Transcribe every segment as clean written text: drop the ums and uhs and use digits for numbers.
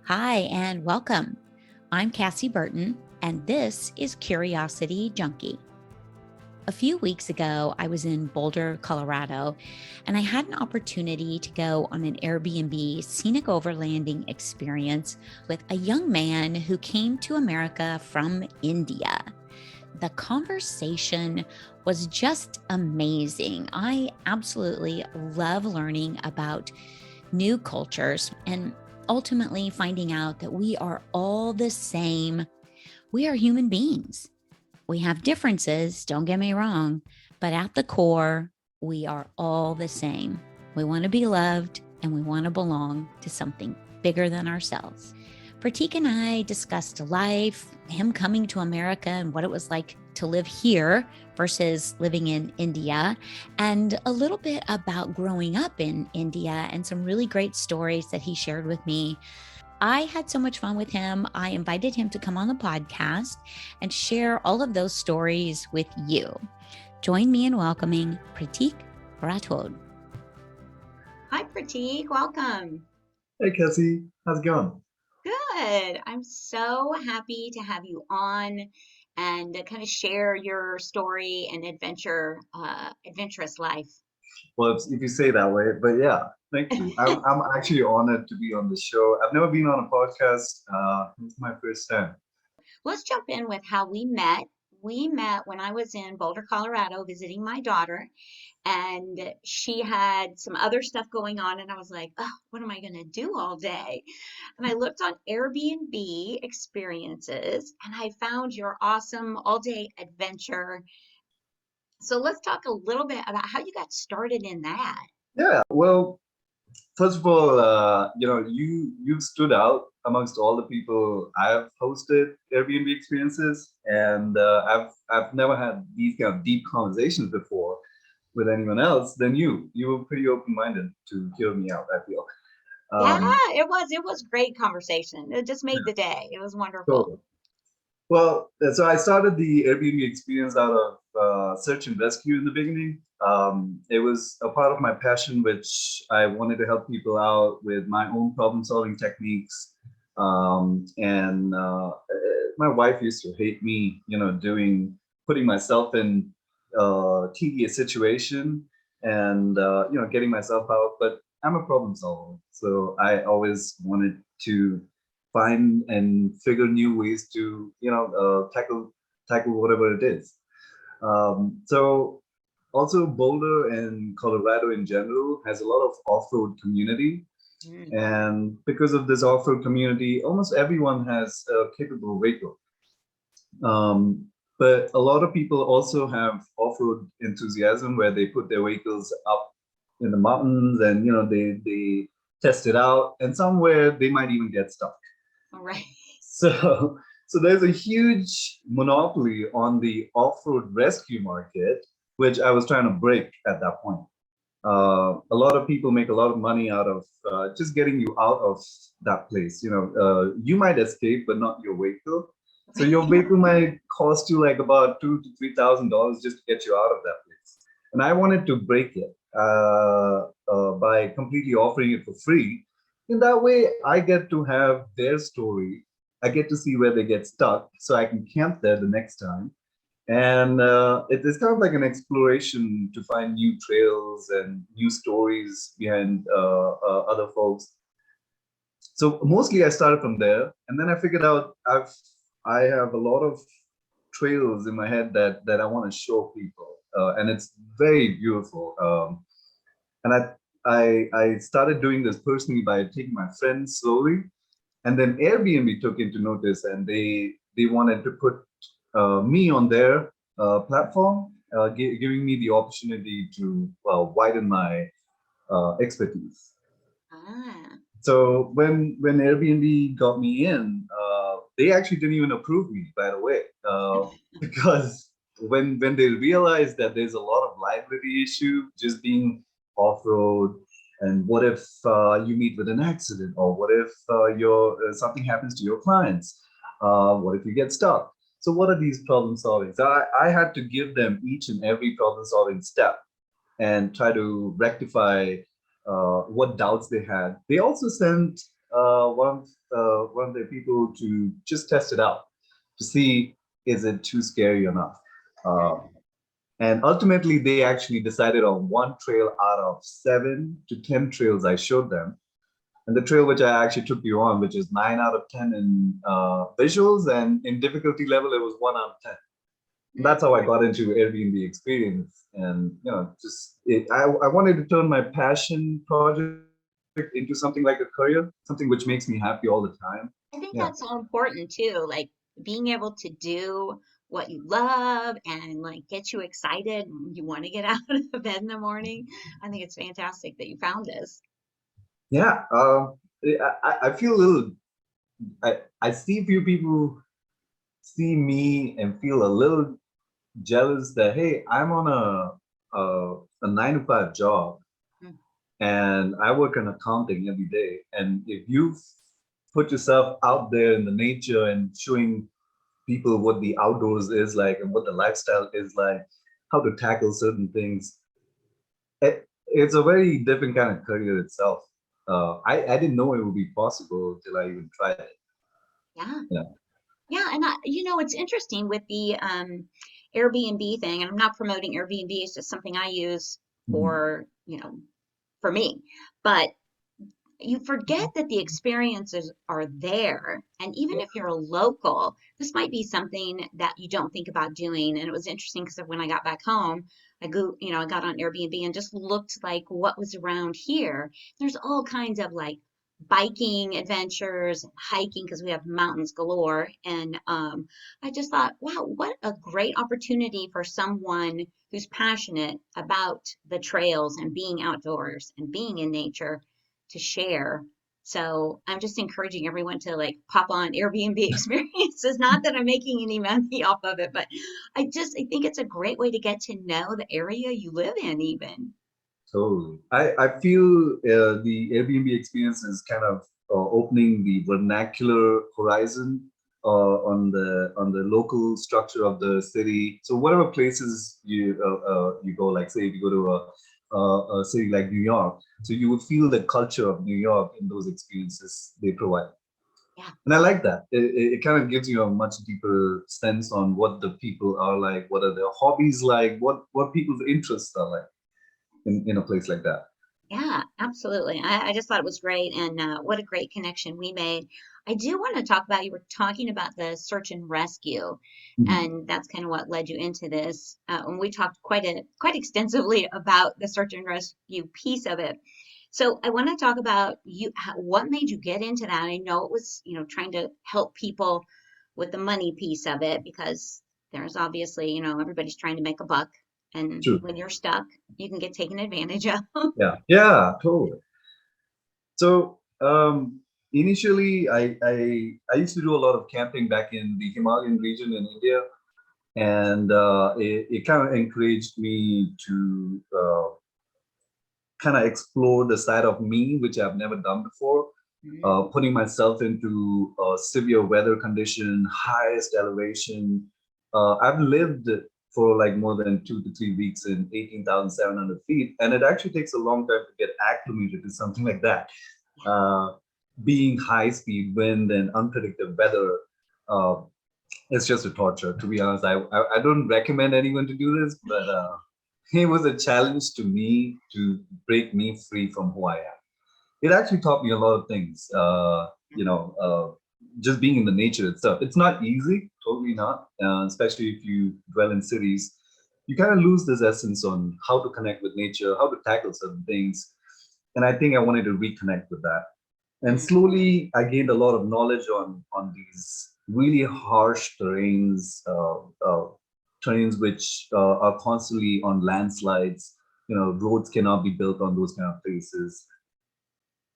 Hi, and welcome. I'm Cassie Burton, and this is Curiosity Junkie. A few weeks ago, I was in Boulder, Colorado, and I had an opportunity to go on an Airbnb scenic overlanding experience with a young man who came to America from India. The conversation was just amazing. I absolutely love learning about new cultures and ultimately finding out that we are all the same. We are human beings. We have differences, don't get me wrong, but at the core, we are all the same. We want to be loved and we want to belong to something bigger than ourselves. Pratik and I discussed life, him coming to America and what it was like to live here versus living in India, and a little bit about growing up in India and some really great stories that he shared with me. I had so much fun with him. I invited him to come on the podcast and share all of those stories with you. Join me in welcoming Pratik Rathod. Hi, Pratik. Welcome. Hey, Cassie. How's it going? Good. I'm so happy to have you on and to kind of share your story and adventurous life. Well, if you say that way, but yeah, thank you. I'm actually honored to be on the show. I've never been on a podcast. It's my first time. Let's jump in with how we met. We met when I was in Boulder, Colorado, visiting my daughter, and she had some other stuff going on, and I was like, oh, what am I going to do all day? And I looked on Airbnb experiences, and I found your awesome all-day adventure. So let's talk a little bit about how you got started in that. Yeah. Well, first of all, you've stood out amongst all the people I've hosted Airbnb experiences, and I've never had these kind of deep conversations before with anyone else than you. You were pretty open-minded to hear me out, I feel. Yeah, Um, it was great conversation. It just made the day. It was wonderful. so Well, so I started the Airbnb experience out of search and rescue in the beginning. It was a part of my passion, which I wanted to help people out with my own problem-solving techniques. And my wife used to hate me, putting myself in tedious situation and getting myself out. But I'm a problem solver, so I always wanted to find and figure new ways to tackle whatever it is. So also Boulder and Colorado in general has a lot of off-road community, Mm. and because of this off-road community, almost everyone has a capable vehicle. But a lot of people also have off-road enthusiasm where they put their vehicles up in the mountains and they test it out, and somewhere they might even get stuck. All right. So, so there's a huge monopoly on the off-road rescue market, which I was trying to break at that point. A lot of people make a lot of money out of just getting you out of that place. You might escape, but not your vehicle. So your vehicle might cost you like about $2,000 to $3,000 just to get you out of that place. And I wanted to break it by completely offering it for free. In that way, I get to have their story. I get to see where they get stuck, so I can camp there the next time. And it's kind of like an exploration to find new trails and new stories behind other folks. So mostly I started from there, and then I figured out I have a lot of trails in my head that I want to show people, and it's very beautiful. And I started doing this personally by taking my friends slowly, and then Airbnb took into notice, and they wanted to put me on their platform, giving me the opportunity to widen my expertise. Ah. So when Airbnb got me in, they actually didn't even approve me, by the way, because when they realized that there's a lot of liability issue just being off road, and what if you meet with an accident, or what if your something happens to your clients, what if you get stuck? So what are these problem solving? So I had to give them each and every problem solving step and try to rectify what doubts they had. They also sent one of the people to just test it out to see is it too scary or not. And ultimately, they actually decided on one trail out of 7 to 10 trails I showed them. And the trail which I actually took you on, which is 9 out of 10 in visuals, and in difficulty level, it was 1 out of 10. And that's how I got into Airbnb experience. And I wanted to turn my passion project into something like a career, something which makes me happy all the time. I think Yeah. that's so important too, like being able to do what you love and like get you excited and you want to get out of bed in the morning. I think it's fantastic that you found this. Yeah. I feel a little, I see few people see me and feel a little jealous that, hey, I'm on a 9 to 5 job Mm. and I work in accounting every day. And if you put yourself out there in the nature and showing people what the outdoors is like and what the lifestyle is like, how to tackle certain things, it's a very different kind of career itself. I didn't know it would be possible till I even tried it. Yeah. Yeah. Yeah, and it's interesting with the Airbnb thing, and I'm not promoting Airbnb, it's just something I use Mhm. for, for me. But you forget that the experiences are there. And even if you're a local, this might be something that you don't think about doing. And it was interesting because when I got back home, I got on Airbnb and just looked like what was around here. There's all kinds of like biking adventures, hiking because we have mountains galore. And I just thought, wow, what a great opportunity for someone who's passionate about the trails and being outdoors and being in nature to share. So I'm just encouraging everyone to like pop on Airbnb experiences. Not that I'm making any money off of it, but I think it's a great way to get to know the area you live in even. Totally. I feel the Airbnb experience is kind of opening the vernacular horizon on the local structure of the city. So whatever places you go, like say if you go to a city like New York, so you would feel the culture of New York in those experiences they provide. Yeah. And I like that. It kind of gives you a much deeper sense on what the people are like, what are their hobbies like, what people's interests are like in a place like that. Yeah, absolutely. I just thought it was great, and what a great connection we made. I do want to talk about, you were talking about the search and rescue, Mhm. and that's kind of what led you into this. And we talked quite extensively about the search and rescue piece of it. So I want to talk about what made you get into that. I know it was, trying to help people with the money piece of it because there's obviously, everybody's trying to make a buck, and True. when you're stuck, you can get taken advantage of. Yeah. Yeah, totally. So initially, I used to do a lot of camping back in the Himalayan region in India, and it kind of encouraged me to kind of explore the side of me which I've never done before. Mm. Putting myself into severe weather condition, highest elevation. I've lived for like more than 2 to 3 weeks in 18,700 feet, and it actually takes a long time to get acclimated to something like that. Uh, Being high speed wind and unpredictable weather, uh, it's just a torture. To be honest, I don't recommend anyone to do this, but it was a challenge to me to break me free from who I am. It actually taught me a lot of things. Just being in the nature itself. It's not easy, totally not. Especially if you dwell in cities, you kind of lose this essence on how to connect with nature, how to tackle certain things. And I think I wanted to reconnect with that. And Mm. slowly, I gained a lot of knowledge on these really harsh terrains which are constantly on landslides. Roads cannot be built on those kind of places.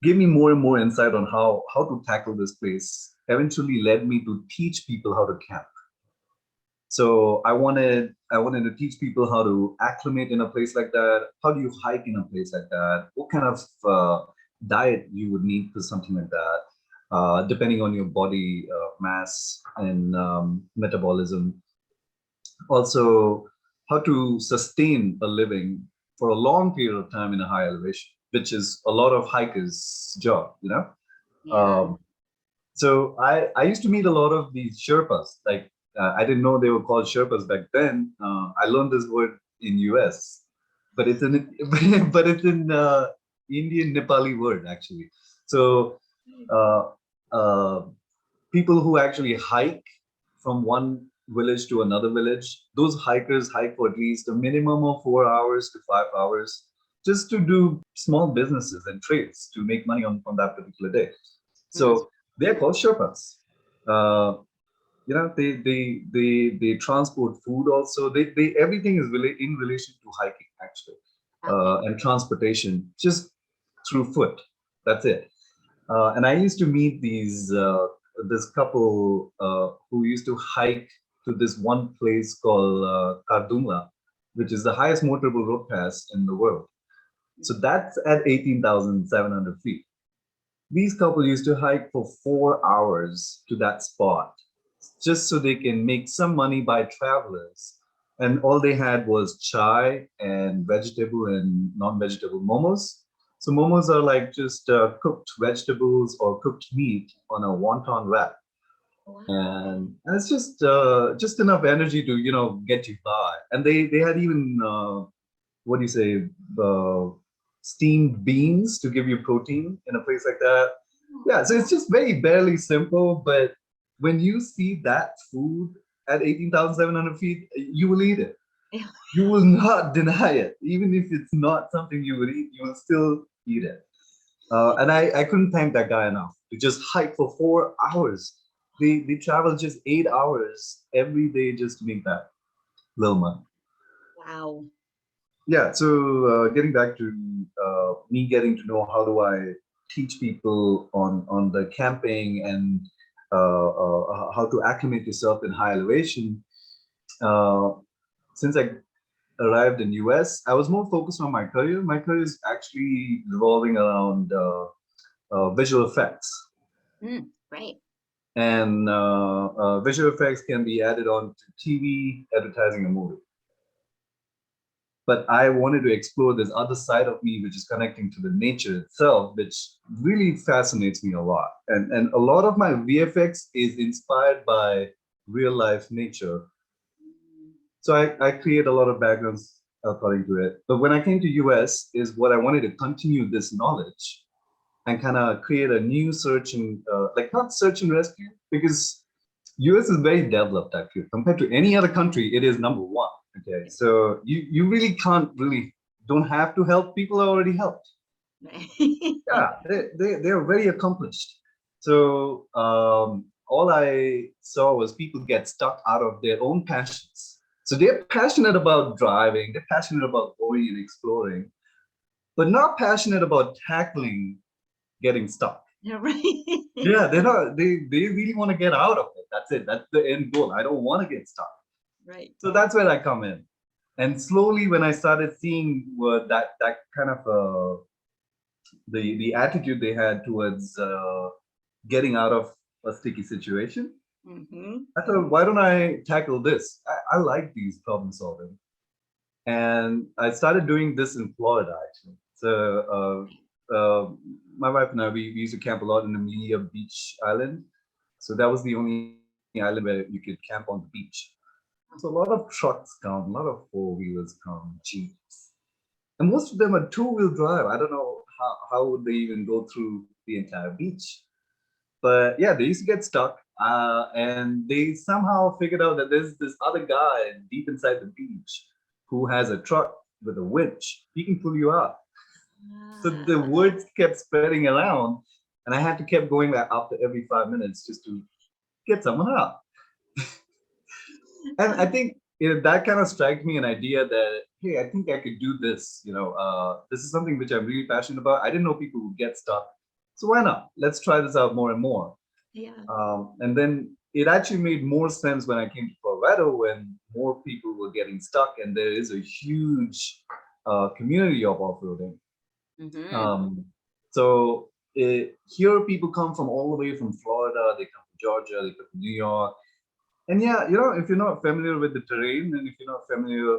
Gave me more and more insight on how to tackle this place. Eventually led me to teach people how to camp. So I wanted to teach people how to acclimate in a place like that. How do you hike in a place like that? What kind of diet you would need for something like that, depending on your body mass and metabolism. Also, how to sustain a living for a long period of time in a high elevation, which is a lot of hikers' job. Yeah. Um, so I used to meet a lot of these Sherpas. Like I didn't know they were called Sherpas back then. I learned this word in US, but it's in but it's in Indian Nepali word actually. So uh, uh, people who actually hike from one village to another village, those hikers hike for at least a minimum of 4 hours to 5 hours just to do small businesses and trades to make money on that particular day. Mm. So they're called Sherpas. Uh, they transport food also. They everything is in relation to hiking actually, Okay. and transportation just through foot. That's it. And I used to meet this couple who used to hike to this one place called Kardungla, which is the highest motorable road pass in the world. So that's at 18,700 feet. These couple used to hike for 4 hours to that spot just so they can make some money by travelers. And all they had was chai and vegetable and non-vegetable momos. So momos are like just cooked vegetables or cooked meat on a wonton wrap, Wow. and it's just enough energy to get you by. And they had even what do you say, steamed beans to give you protein in a place like that. Yeah, so it's just very barely simple, but when you see that food at 18,700 feet, you will eat it. You will not deny it. Even if it's not something you would eat, you will still eat it. And I couldn't thank that guy enough to just hike for 4 hours. They travel just 8 hours every day just to make that little money. Wow. Yeah, so getting back to me getting to know how do I teach people on the camping and how to acclimate yourself in high elevation. Uh, since I arrived in US, I was more focused on my career. My career is actually revolving around visual effects, Right. and visual effects can be added on to TV, advertising, and movie. But I wanted to explore this other side of me, which is connecting to the nature itself, which really fascinates me a lot. And a lot of my VFX is inspired by real life nature. So I create a lot of backgrounds according to it. But when I came to US, is what I wanted to continue this knowledge and kind of create a new search and like not search and rescue, because US is very developed actually compared to any other country. It is number one. Okay, so you really can't really don't have to help. People are already helped. Yeah, they are very accomplished. So all I saw was people get stuck out of their own passions. So they're passionate about driving, they're passionate about going and exploring, but not passionate about tackling getting stuck. Yeah, right. Yeah, they're not. They really want to get out of it. That's it. That's the end goal. I don't want to get stuck. Right. So that's where I come in. And slowly, when I started seeing what that kind of the attitude they had towards getting out of a sticky situation, Mm-hmm. I thought, why don't I tackle this? I like these problem solving, and I started doing this in Florida actually. So my wife and we used to camp a lot in Amelia Beach Island. So that was the only island where you could camp on the beach. So a lot of trucks come, a lot of four-wheelers come, jeeps, and most of them are two-wheel drive. I don't know how would they even go through the entire beach. But yeah, they used to get stuck, and they somehow figured out that there's this other guy deep inside the beach who has a truck with a winch. He can pull you out. So the Ah, words kept spreading around, and I had to keep going back after every 5 minutes just to get someone out. And I think that kind of struck me an idea that hey, I think I could do this. This is something which I'm really passionate about. I didn't know people would get stuck, so why not? Let's try this out more and more. yeah. And then it actually made more sense when I came to Colorado when more people were getting stuck, and there is a huge community of off-roading. Mm-hmm. So here people come from all the way from Florida, they come from Georgia, they come from New York. And yeah, if you're not familiar with the terrain and if you're not familiar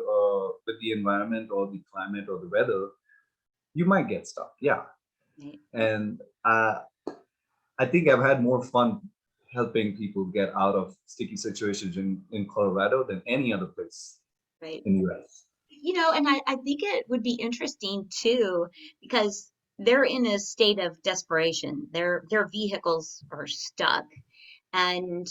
with the environment or the climate or the weather, you might get stuck. Yeah. Right. And I think I've had more fun helping people get out of sticky situations in Colorado than any other place Right. in the US. And I think it would be interesting too, because they're in a state of desperation. Their vehicles are stuck. And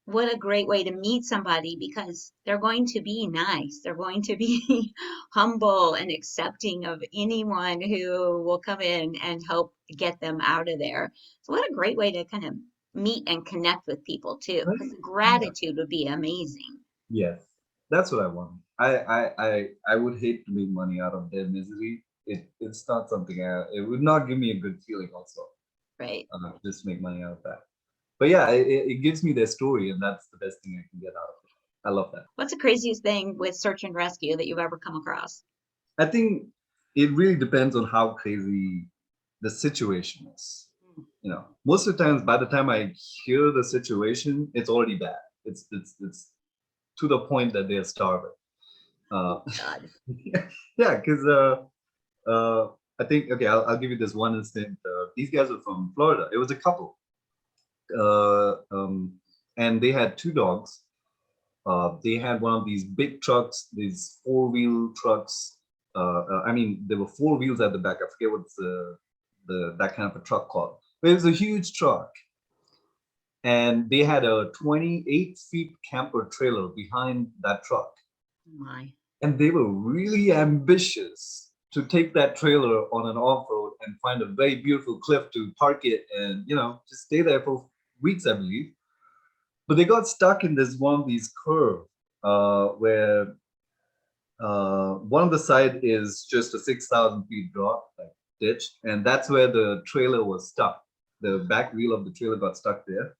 what a great way to meet somebody, because they're going to be nice. They're going to be humble and accepting of anyone who will come in and help get them out of there. So what a great way to kind of meet and connect with people too, Right? because the Yeah. gratitude would be amazing. Yes, that's what I want. I would hate to make money out of their misery. It's not something it would not give me a good feeling also. Right. Just make money out of that. But yeah, it gives me their story, and that's the best thing I can get out of it. I love that. What's the craziest thing with search and rescue that you've ever come across? I think it really depends on how crazy the situation is. Most of the times, by the time I hear the situation, it's already bad. It's to the point that they're starving. Uh, God. yeah, because I think I'll give you this one instant. These guys are from Florida. It was a couple, uh, um, and they had two dogs. They had one of these big trucks, these four-wheel trucks. I mean, there were four wheels at the back. I forget what's the that kind of a truck called. But it was a huge truck, and they had a 28 feet camper trailer behind that truck. My. And they were really ambitious to take that trailer on an off-road and find a very beautiful cliff to park it and just stay there for weeks, I believe. But they got stuck in this one of these curve where one of the side is just a 6,000 feet drop, like ditch, and that's where the trailer was stuck. The back wheel of the trailer got stuck there,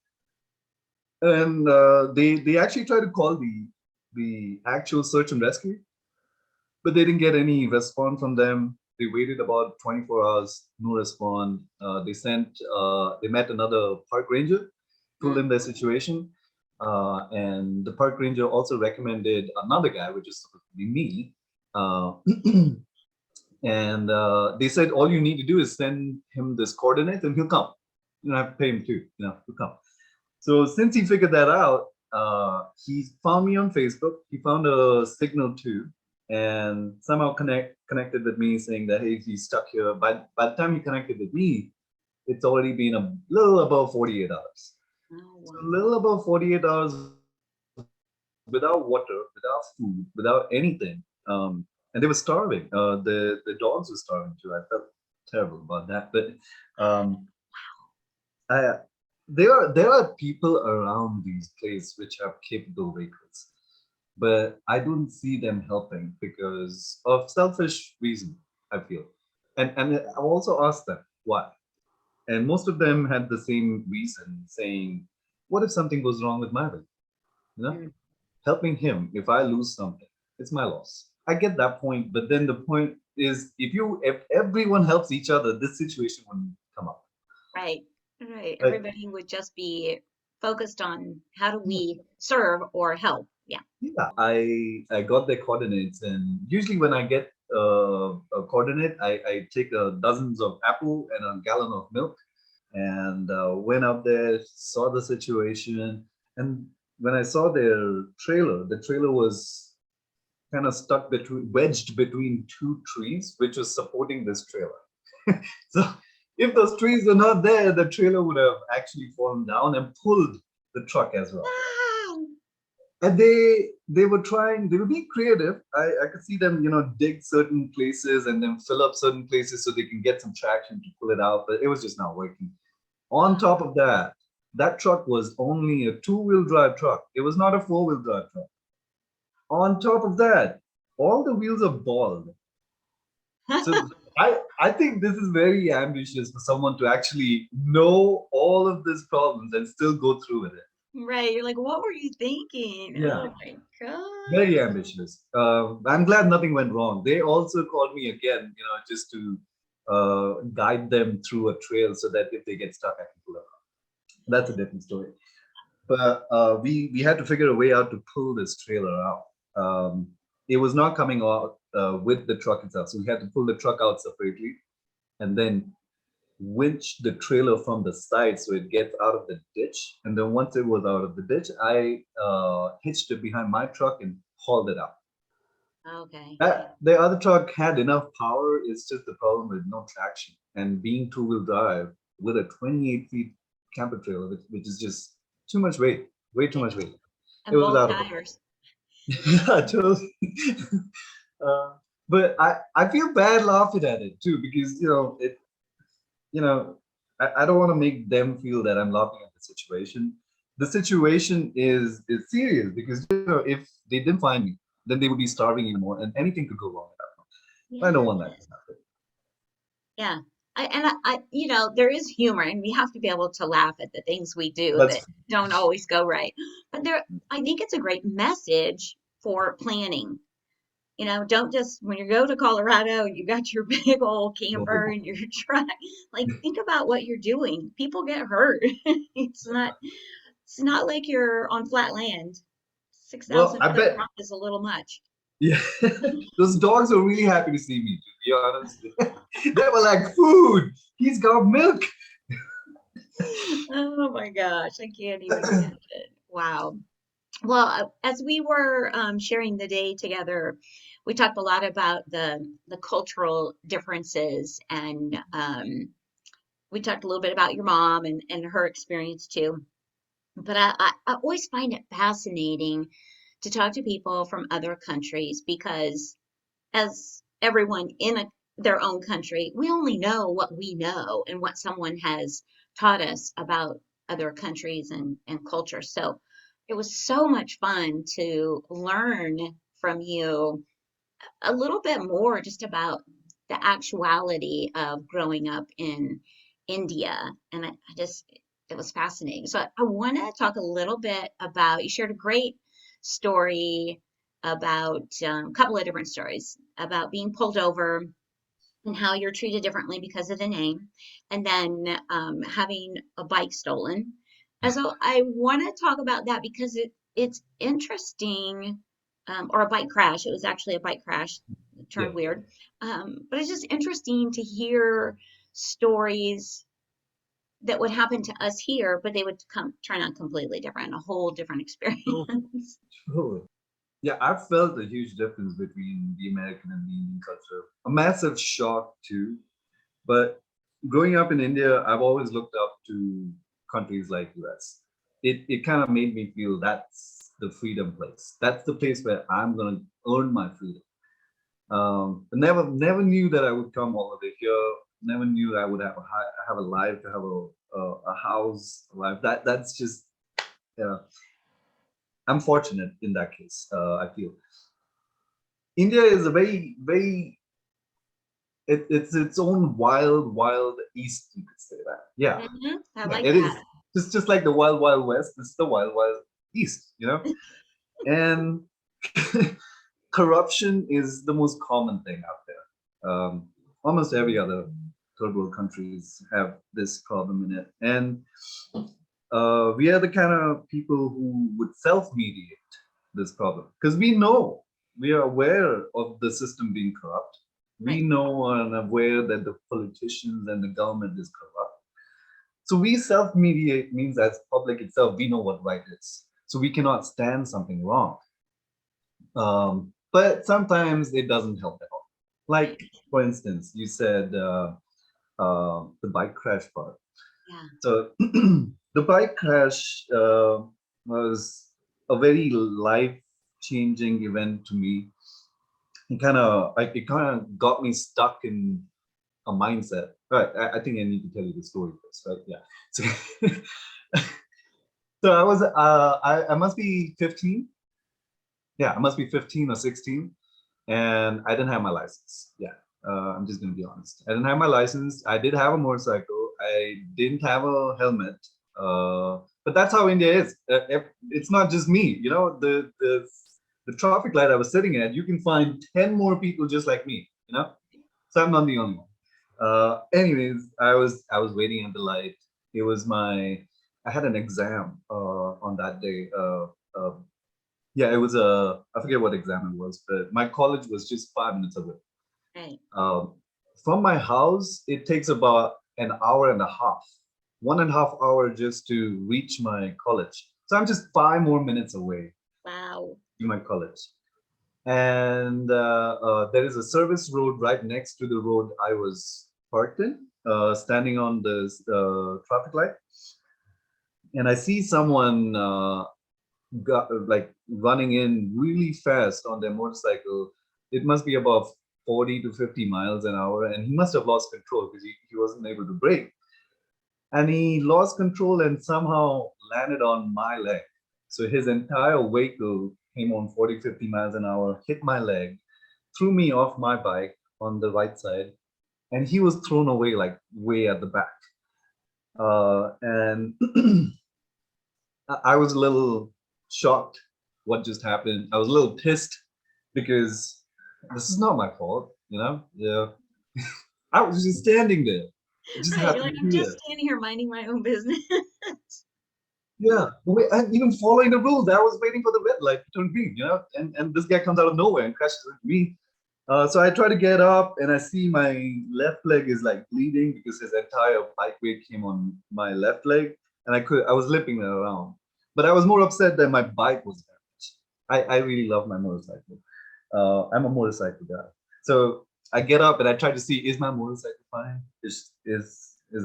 and they actually tried to call the actual search and rescue, but they didn't get any response from them. They waited about 24 hours, no response. They met another park ranger, told Mm. him their situation, and the park ranger also recommended another guy, which is supposed to be me. Uh, and they said all you need to do is send him this coordinate, and he'll come. You don't have to pay him too. He'll come. So since he figured that out, he found me on Facebook. He found a signal too, and somehow connected with me, saying that hey, he's stuck here. By the time he connected with me, it's already been a little above 48 hours. Oh, So wow. a little above 48 hours without water, without food, without anything. And they were starving. The dogs were starving too. I felt terrible about that, but um, I, there are people around these places which have capable vehicles, but I don't see them helping because of selfish reason. I feel, and I also asked them why, and most of them had the same reason, saying, "What if something goes wrong with my vehicle? You know, Mm. helping him if I lose something, it's my loss." I get that point, but then the point is, if everyone helps each other, this situation wouldn't come up. Right. Right. Like, Everybody would just be focused on how do we serve or help. Yeah. yeah, I got their coordinates, and usually when I get a coordinate, I take dozens of apple and a gallon of milk, and went up there, saw the situation, and when I saw their trailer, the trailer was kind of wedged between two trees, which was supporting this trailer. So if those trees were not there, the trailer would have actually fallen down and pulled the truck as well. Wow. And they were being creative. I could see them, dig certain places and then fill up certain places so they can get some traction to pull it out, but it was just not working. On top of that, that truck was only a two-wheel drive truck. It was not a four-wheel drive truck. On top of that, all the wheels are bald. So I think this is very ambitious for someone to actually know all of these problems and still go through with it. Right. You're like, what were you thinking? Yeah. Oh my God. Very ambitious. I'm glad nothing went wrong. They also called me again, just to guide them through a trail so that if they get stuck, I can pull them out. That's a different story. But we had to figure a way out to pull this trailer out. It was not coming out with the truck itself, so we had to pull the truck out separately, and then winch the trailer from the side so it gets out of the ditch. And then once it was out of the ditch, I hitched it behind my truck and hauled it out. Okay. The other truck had enough power. It's just the problem with no traction and being two-wheel drive with a 28 feet camper trailer, which is just too much weight, way too much weight. It And was both out of tires. yeah, totally. uh, but I feel bad laughing at it too because you know I don't want to make them feel that I'm laughing at the situation. The situation is serious because if they didn't find me, then they would be starving anymore, and anything could go wrong at that point. I don't want that Yes. to happen. Yeah. There is humor, and we have to be able to laugh at the things we do that That's don't always go right. But I think it's a great message for planning. Don't just when you go to Colorado, you got your big old camper no. and your truck. Like, think about what you're doing. People get hurt. It's not like you're on flat land. Six Well, thousand I foot bet. drop is a little much. Yeah, those dogs were really happy to see me. To be honest, they were like, "Food. He's got milk." Oh my gosh, I can't even imagine. Wow. Well, as we were sharing the day together, we talked a lot about the cultural differences, and we talked a little bit about your mom and her experience too. But I always find it fascinating to talk to people from other countries because, as everyone in their own country, we only know what we know and what someone has taught us about other countries and cultures. So it was so much fun to learn from you a little bit more just about the actuality of growing up in India. And I just, it was fascinating. So I want to talk a little bit about, you shared a great story about a couple of different stories about being pulled over and how you're treated differently because of the name, and then having a bike stolen. And so I want to talk about that because it's interesting, or a bike crash. It was actually a bike crash. It Yeah. turned weird, but it's just interesting to hear stories that would happen to us here, but they would turn out completely different, a whole different Oh, experience. sure. Yeah, I felt a huge difference between the American and the Indian culture. A massive shock too. But growing up in India, I've always looked up to countries like US. It kind of made me feel that's the freedom place. That's the place where I'm gonna earn my freedom. Never knew that I would come all the way here. Never knew I would have a life, to have a house, a life. That's just yeah. I'm fortunate in that case. I feel India is a it's its own wild east. You could say that. Yeah, I yeah, like it is. that. Just like the wild west. It's the wild east. And corruption is the most common thing out there. Almost every other third world countries have this problem in it, and we are the kind of people who would self-mediate this problem because we are aware of the system being corrupt. We Right. know and aware that the politicians and the government is corrupt. So we self-mediate means as public itself, we know what right is. So we cannot stand something wrong. But sometimes it doesn't help at all. Like, for instance, you said the bike crash part. Yeah. So the bike crash was a very life-changing event to me. It kind of got me stuck in a mindset. Right, I think I need to tell you the story first, right? Yeah. So, so I was I must be 15. Yeah, I must be 15 or 16, and I didn't have my license. Yeah, I'm just gonna be honest. I didn't have my license. I did have a motorcycle. I didn't have a helmet. But that's how India is. It's not just me. The traffic light I was sitting at, you can find 10 more people just like me. So I'm not the only one. Anyways, I was waiting at the light. It was I had an exam on that day. Yeah, it was I forget what exam it was, but my college was just 5 minutes away. Right. Um, from my house, it takes about an hour and a half, 1.5 hours just to reach my college. So I'm just 5 more minutes away Wow. to my college. And there is a service road right next to the road I was parked in, standing on the traffic light. And I see someone like running in really fast on their motorcycle. It must be about 40 to 50 miles an hour, and he must have lost control because he wasn't able to brake. And he lost control and somehow landed on my leg. So his entire vehicle came on 40, 50 miles an hour, hit my leg, threw me off my bike on the right side, and he was thrown away like way at the back. And I was a little shocked what just happened. I was a little pissed because this is not my fault, you know? Yeah. I was just standing there. It just Right. You're happened like, to I'm be just there. standing here minding my own business. Yeah. And even following the rules, I was waiting for the red light to turn green, you know? And this guy comes out of nowhere and crashes into me. So I try to get up and I see my left leg is like bleeding because his entire bike weight came on my left leg. And I was limping around. But I was more upset that my bike was damaged. I really love my motorcycle. I'm a motorcycle guy. So I get up and I try to see, is my motorcycle fine? Is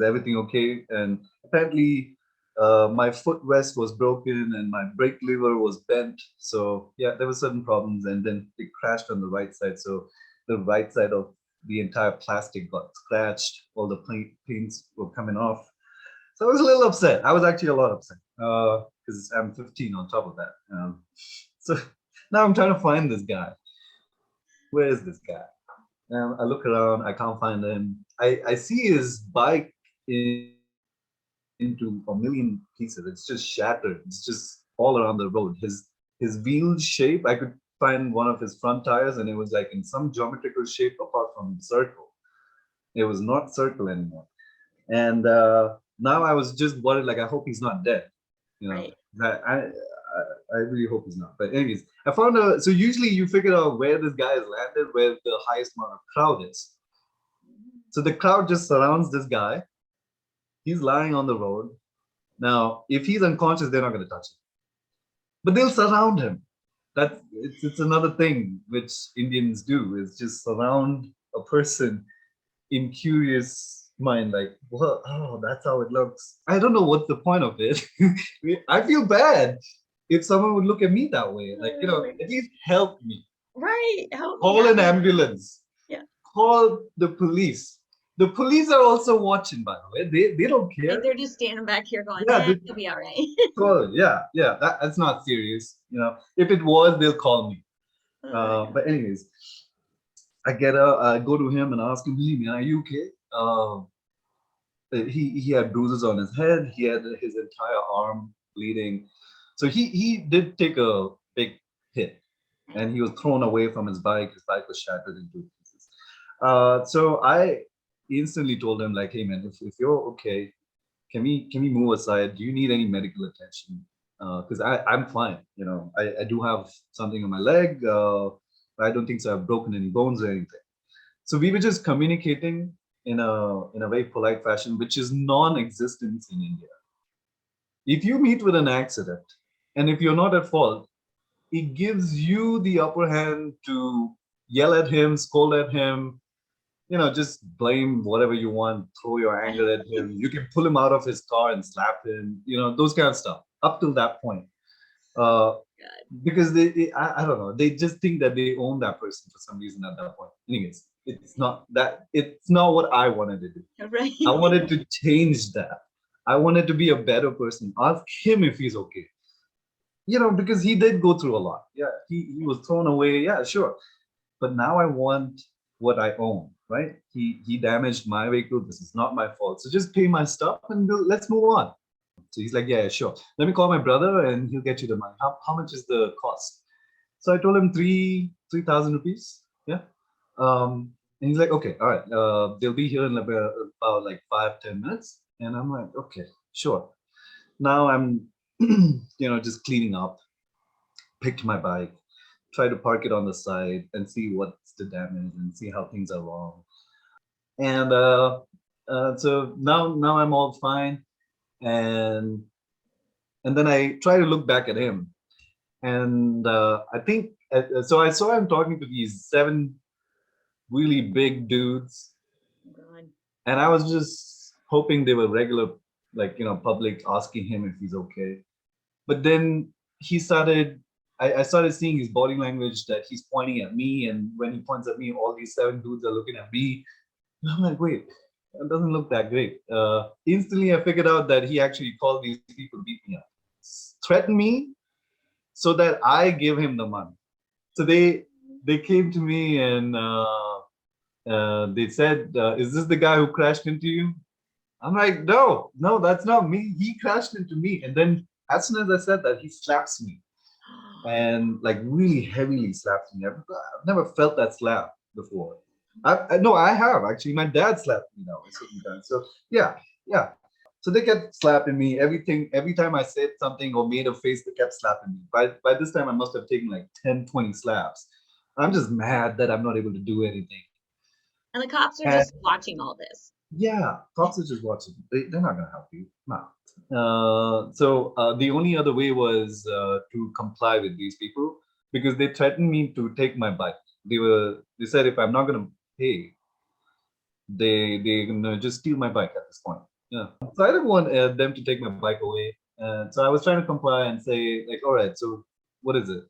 everything okay? And apparently my footrest was broken and my brake lever was bent. So yeah, there were certain problems, and then it crashed on the right side. So the right side of the entire plastic got scratched. All the paints were coming off. So I was a little upset. I was actually a lot upset because I'm 15 on top of that. So now I'm trying to find this guy. Where is this guy? I look around. I can't find him. I see his bike into a million pieces. It's just shattered. It's just all around the road. His wheel shape, I could find one of his front tires, and it was like in some geometrical shape apart from circle. It was not circle anymore. And now I was just worried, like I hope he's not dead. You know, Right. I really hope he's not. But anyways, I found a. So usually you figure out where this guy has landed, where the highest amount of crowd is. So the crowd just surrounds this guy. He's lying on the road. Now, if he's unconscious, they're not going to touch him, but they'll surround him. It's another thing which Indians do is just surround a person in curious mind, like, well, oh, that's how it looks. I don't know what's the point of it. I feel bad if someone would look at me that way. Like, at least help me. Right. Help me Call an out. ambulance. Yeah. Call the police. The police are also watching, by the way. They don't care. Like they're just standing back here going, Yeah, it'll be all right. yeah. That's not serious. If it was, they'll call me. Oh, But anyways, I go to him and ask him, "Hey, man, are you okay?" He had bruises on his head. He had his entire arm bleeding. So he did take a big hit, and he was thrown away from his bike. His bike was shattered into pieces. So I instantly told him, like, "Hey, man, if you're okay, can we move aside? Do you need any medical attention? Because I'm fine. I do have something on my leg. I don't think so. I've broken any bones or anything." So we were just communicating in a very polite fashion, which is non-existent in India. If you meet with an accident, and if you're not at fault, it gives you the upper hand to yell at him, scold at him, just blame whatever you want, throw your anger at him. You can pull him out of his car and slap him, those kind of stuff up till that point. Uh, because I don't know, they just think that they own that person for some reason at that point. Anyways, it's not what I wanted to do. right. I wanted to change that. I wanted to be a better person. Ask him if he's okay. Because he did go through a lot. Yeah, he was thrown away. Yeah, sure. But now I want what I own, right? He damaged my vehicle. This is not my fault. So just pay my stuff and let's move on. So he's like, yeah, sure. Let me call my brother and he'll get you the money. How much is the cost? So I told him 3,000 rupees. Yeah. And he's like, okay, all right. They'll be here in about like 5-10 minutes. And I'm like, okay, sure. Now I'm, just cleaning up, picked my bike, try to park it on the side and see what's the damage and see how things are wrong. And So now I'm all fine, and then I try to look back at him, and I think so. I saw him talking to these seven really big dudes, God. and I was just hoping they were regular, like public asking him if he's okay. But then he started. I started seeing his body language that he's pointing at me, and when he points at me, all these seven dudes are looking at me. And I'm like, wait, that doesn't look that great. Instantly, I figured out that he actually called these people to beat me up, threatened me, so that I give him the money. So they came to me and they said, "Is this the guy who crashed into you?" I'm like, "No, no, that's not me. He crashed into me." And then as soon as I said that, he slaps me and like really heavily slaps me. I've never felt that slap before. I no, I have actually. My dad slapped me now certain times. So yeah, yeah. So they kept slapping me. Everything, every time I said something or made a face, they kept slapping me. By this time, I must have taken like 10, 20 slaps. I'm just mad that I'm not able to do anything. And the cops are And just watching all this. yeah, cops are just watching. They're not gonna help you. No. So the only other way was to comply with these people because they threatened me to take my bike. They said if I'm not gonna pay, they're gonna just steal my bike at this point. Yeah. So I didn't want them to take my bike away. So I was trying to comply and say like, all right, so what is it?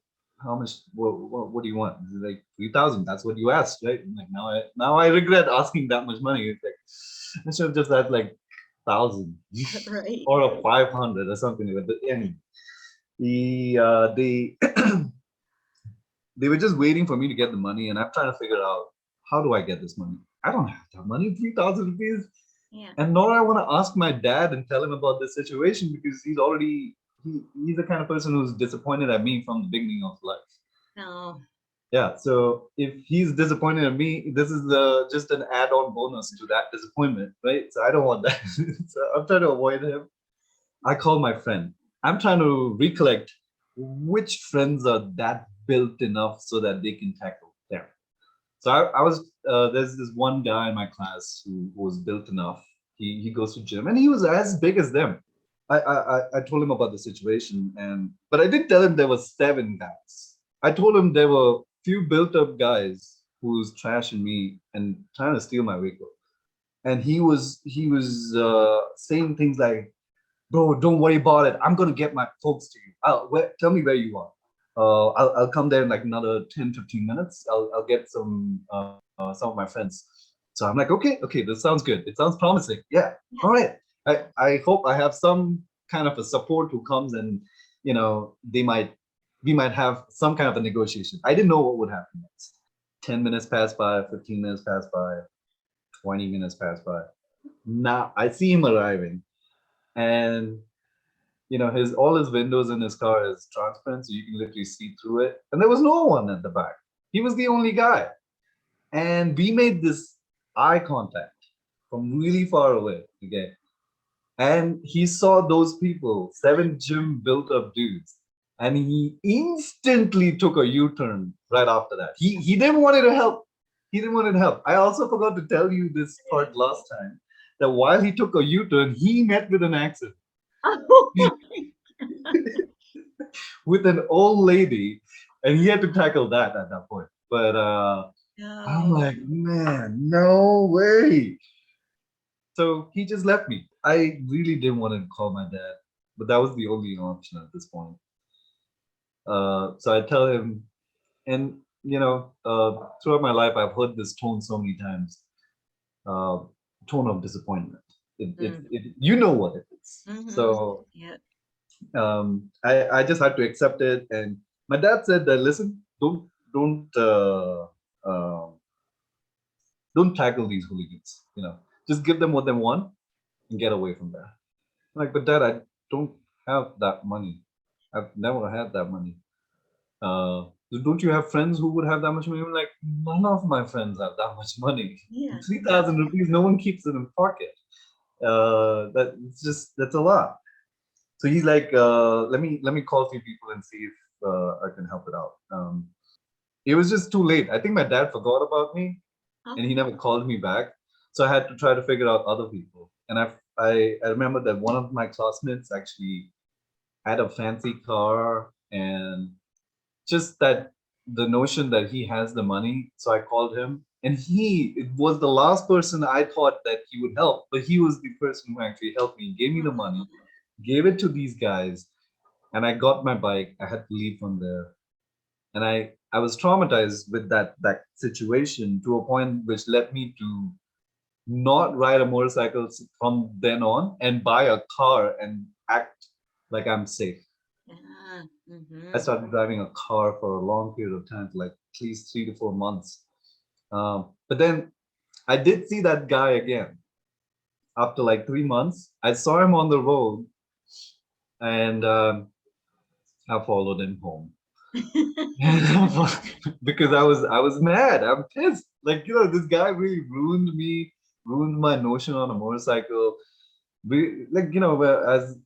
How much? What do you want? Is it like 3,000? That's what you asked, right? I'm like now I regret asking that much money. It's like I should have just had like 1,000 Right. or a 500 or something like that. But anyway, they they were just waiting for me to get the money, and I'm trying to figure out how do I get this money. I don't have that money, 3,000 rupees, Yeah. and nor I want to ask my dad and tell him about this situation because he's the kind of person who's disappointed at me from the beginning of life. No. Yeah, so if he's disappointed at me, this is just an add-on bonus to that disappointment, right? So I don't want that. So I'm trying to avoid him. I call my friend. I'm trying to recollect which friends are that built enough so that they can tackle them. So I was there's this one guy in my class who was built enough. He goes to gym and he was as big as them. I told him about the situation and but I didn't tell him there was seven guys. I told him there were few built up guys who's trashing me and trying to steal my vehicle. And he was saying things like, "Bro, don't worry about it. I'm gonna get my folks to you. Tell me where you are. I'll come there in like another 10, 15 minutes. I'll get some of my friends." So I'm like, okay, this sounds good. It sounds promising. Yeah. All right. I hope I have some kind of a support who comes and they might we might have some kind of a negotiation. I didn't know what would happen next. 10 minutes pass by, 15 minutes pass by, 20 minutes pass by. Now I see him arriving and his all his windows in his car is transparent so you can literally see through it and there was no one at the back. He was the only guy and we made this eye contact from really far away. Okay, and he saw those people, seven gym built up dudes, and he instantly took a u-turn right after that. He didn't want to help. He didn't want to help. I also forgot to tell you this part last time that while he took a u-turn he met with an accident with an old lady, and he had to tackle that at that point. But I'm No. like, man, no way. So he just left me. I really didn't want to call my dad, but that was the only option at this point. So I tell him, and throughout my life, I've heard this tone so many times. Uh, Tone of disappointment. You know what it is. Mm-hmm. So Yeah. I just had to accept it. And my dad said that, listen, uh, don't tackle these hooligans. Just give them what they want and get away from that. I'm like, but dad, I don't have that money. I've never had that money. Don't you have friends who would have that much money? I'm like, none of my friends have that much money. Yeah. 3,000 rupees, no one keeps it in pocket. That's a lot. So he's like, let me call a few people and see if I can help it out. It was just too late. I think my dad forgot about me and he never called me back. So I had to try to figure out other people. And I remember that one of my classmates actually had a fancy car, and just that the notion that he has the money. So I called him, and it was the last person I thought that he would help, but he was the person who actually helped me, gave me the money, gave it to these guys, and I got my bike. I had to leave from there, and I was traumatized with that situation to a point which led me to not ride a motorcycle from then on and buy a car and act like I'm safe. Yeah. I started driving a car for a long period of time, for like at least 3 to 4 months. But then I did see that guy again after like 3 months. I saw him on the road, and I followed him home. Because I was mad. I'm pissed. Like, this guy really ruined me, ruined my notion on a motorcycle. Like, as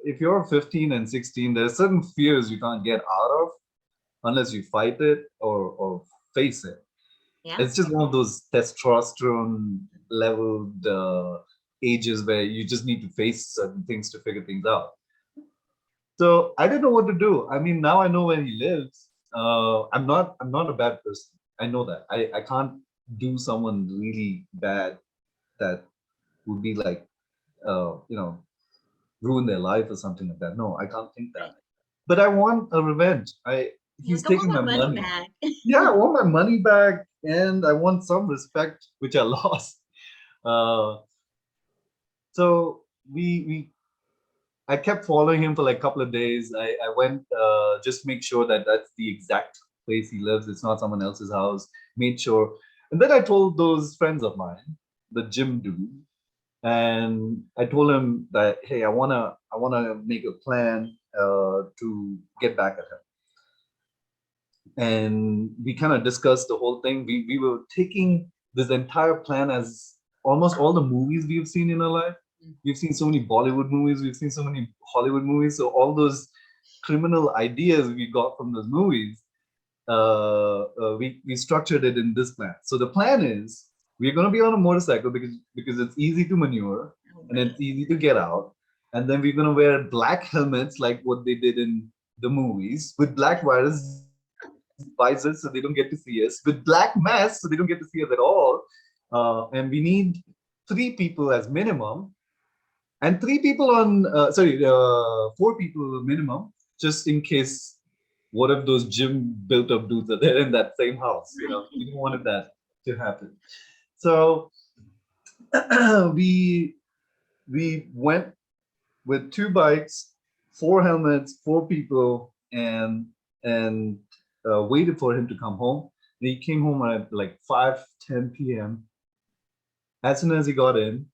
if you're 15 and 16, there's certain fears you can't get out of unless you fight it or face it. Yeah. It's just one of those testosterone leveled ages where you just need to face certain things to figure things out. So I didn't know what to do. I mean, now I know where he lives. I'm not a bad person. I know that. I can't do someone really bad that would be like, ruin their life or something like that. No, I can't think that. Right. But I want a revenge. You He's don't taking want my our money money. back. Yeah, I want my money back, and I want some respect, which I lost. Uh, so we I kept following him for like a couple of days. I went, just make sure that that's the exact place he lives. It's not someone else's house. Made sure, and then I told those friends of mine, the gym dude, and I told him that, hey, I wanna make a plan to get back at him. And we kind of discussed the whole thing. We were taking this entire plan as almost all the movies we've seen in our life. We've seen so many Bollywood movies, we've seen so many Hollywood movies. So all those criminal ideas we got from those movies, we structured it in this plan. So the plan is we're going to be on a motorcycle because it's easy to maneuver and it's easy to get out. And then we're going to wear black helmets like what they did in the movies, with black visors so they don't get to see us, with black masks so they don't get to see us at all. And we need three people as minimum, and three people on, four people minimum, just in case. What if those gym built up dudes are there in that same house? We don't want that to happen. So we we went with two bikes, four helmets, four people, and waited for him to come home. And he came home at like 5:10 p.m. As soon as he got in,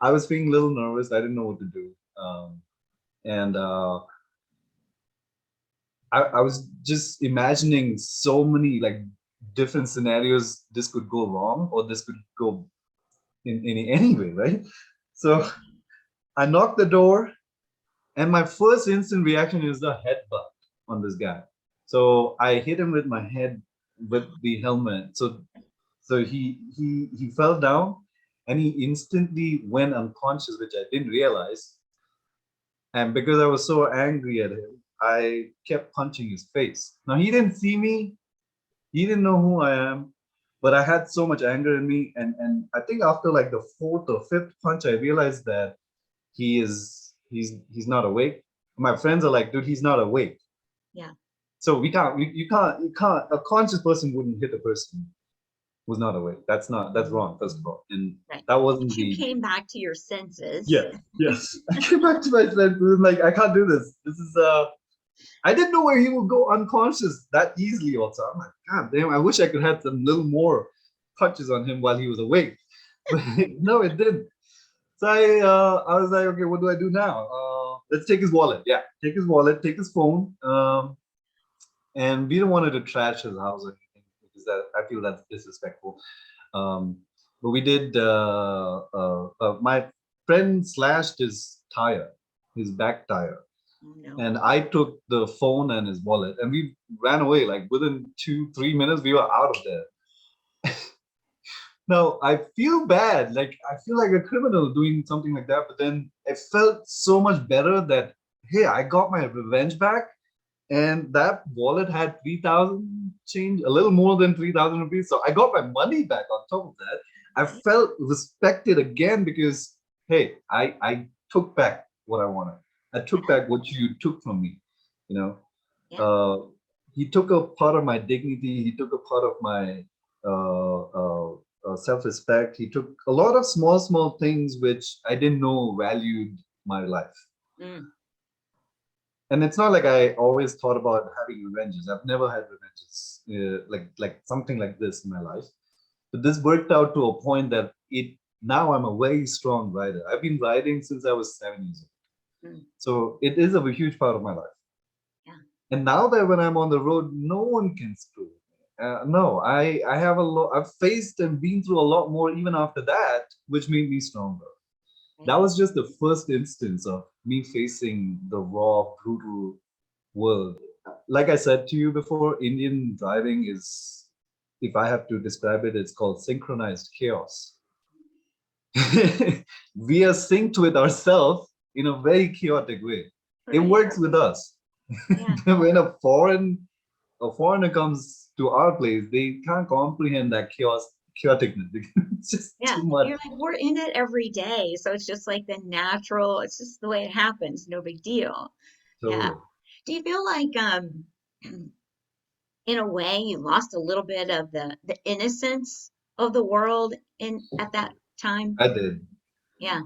I was feeling a little nervous. I didn't know what to do. And I was just imagining so many like different scenarios this could go wrong or this could go in any way, right? So I knocked the door, and my first instant reaction is a headbutt on this guy. So I hit him with my head with the helmet. So he fell down, and he instantly went unconscious, which I didn't realize. And because I was so angry at him, I kept punching his face. Now he didn't see me, he didn't know who I am, but I had so much anger in me. And I think after like the fourth or fifth punch, I realized that he's not awake. My friends are like, dude, he's not awake. Yeah. So you can't, a conscious person wouldn't hit a person who's not awake. That's wrong, first of all. And Right. that wasn't You the came back to your senses. yes. I came back to my friend. Like, I can't do this. This is I didn't know where he would go unconscious that easily. Also, I'm like, God damn! I wish I could have some little more punches on him while he was awake, but no, it didn't. So I was like, okay, what do I do now? Let's take his wallet. Yeah, take his wallet, take his phone. And we don't want to trash his house or anything because I feel that's disrespectful. But we did. My friend slashed his tire, his back tire. Oh, no. And I took the phone and his wallet, and we ran away. Like within 2-3 minutes, we were out of there. Now I feel bad, like I feel like a criminal doing something like that, but then it felt so much better that hey, I got my revenge back, and that wallet had 3,000 change, a little more than 3,000 rupees. So I got my money back on top of that. I Right. felt respected again because hey, I took back what I wanted. I took back what you took from me, you know. Yeah. uh, he took a part of my dignity. He took a part of my uh, uh, self-respect. He took a lot of small, small things which I didn't know valued my life. Mm. And it's not like I always thought about having revenges. I've never had revenges like something like this in my life. But this worked out to a point that it now I'm a very strong rider. I've been riding since I was 7 years old. Mm. So it is a huge part of my life. Yeah. And now that when I'm on the road, no one can screw me. No, I have a lot. I've faced and been through a lot more even after that, which made me stronger. Right. That was just the first instance of me facing the raw, brutal world. Like I said to you before, Indian driving is, if I have to describe it, it's called synchronized chaos. We are synced with ourselves in a very chaotic way. It Right. works with us. Yeah. When a foreigner comes to our place, they can't comprehend that chaoticness. It's just Yeah. too much. You're like, we're in it every day. So it's just like the natural, it's just the way it happens. No big deal. Yeah. Totally. Do you feel like in a way you lost a little bit of the innocence of the world in at that time? I did. Yeah.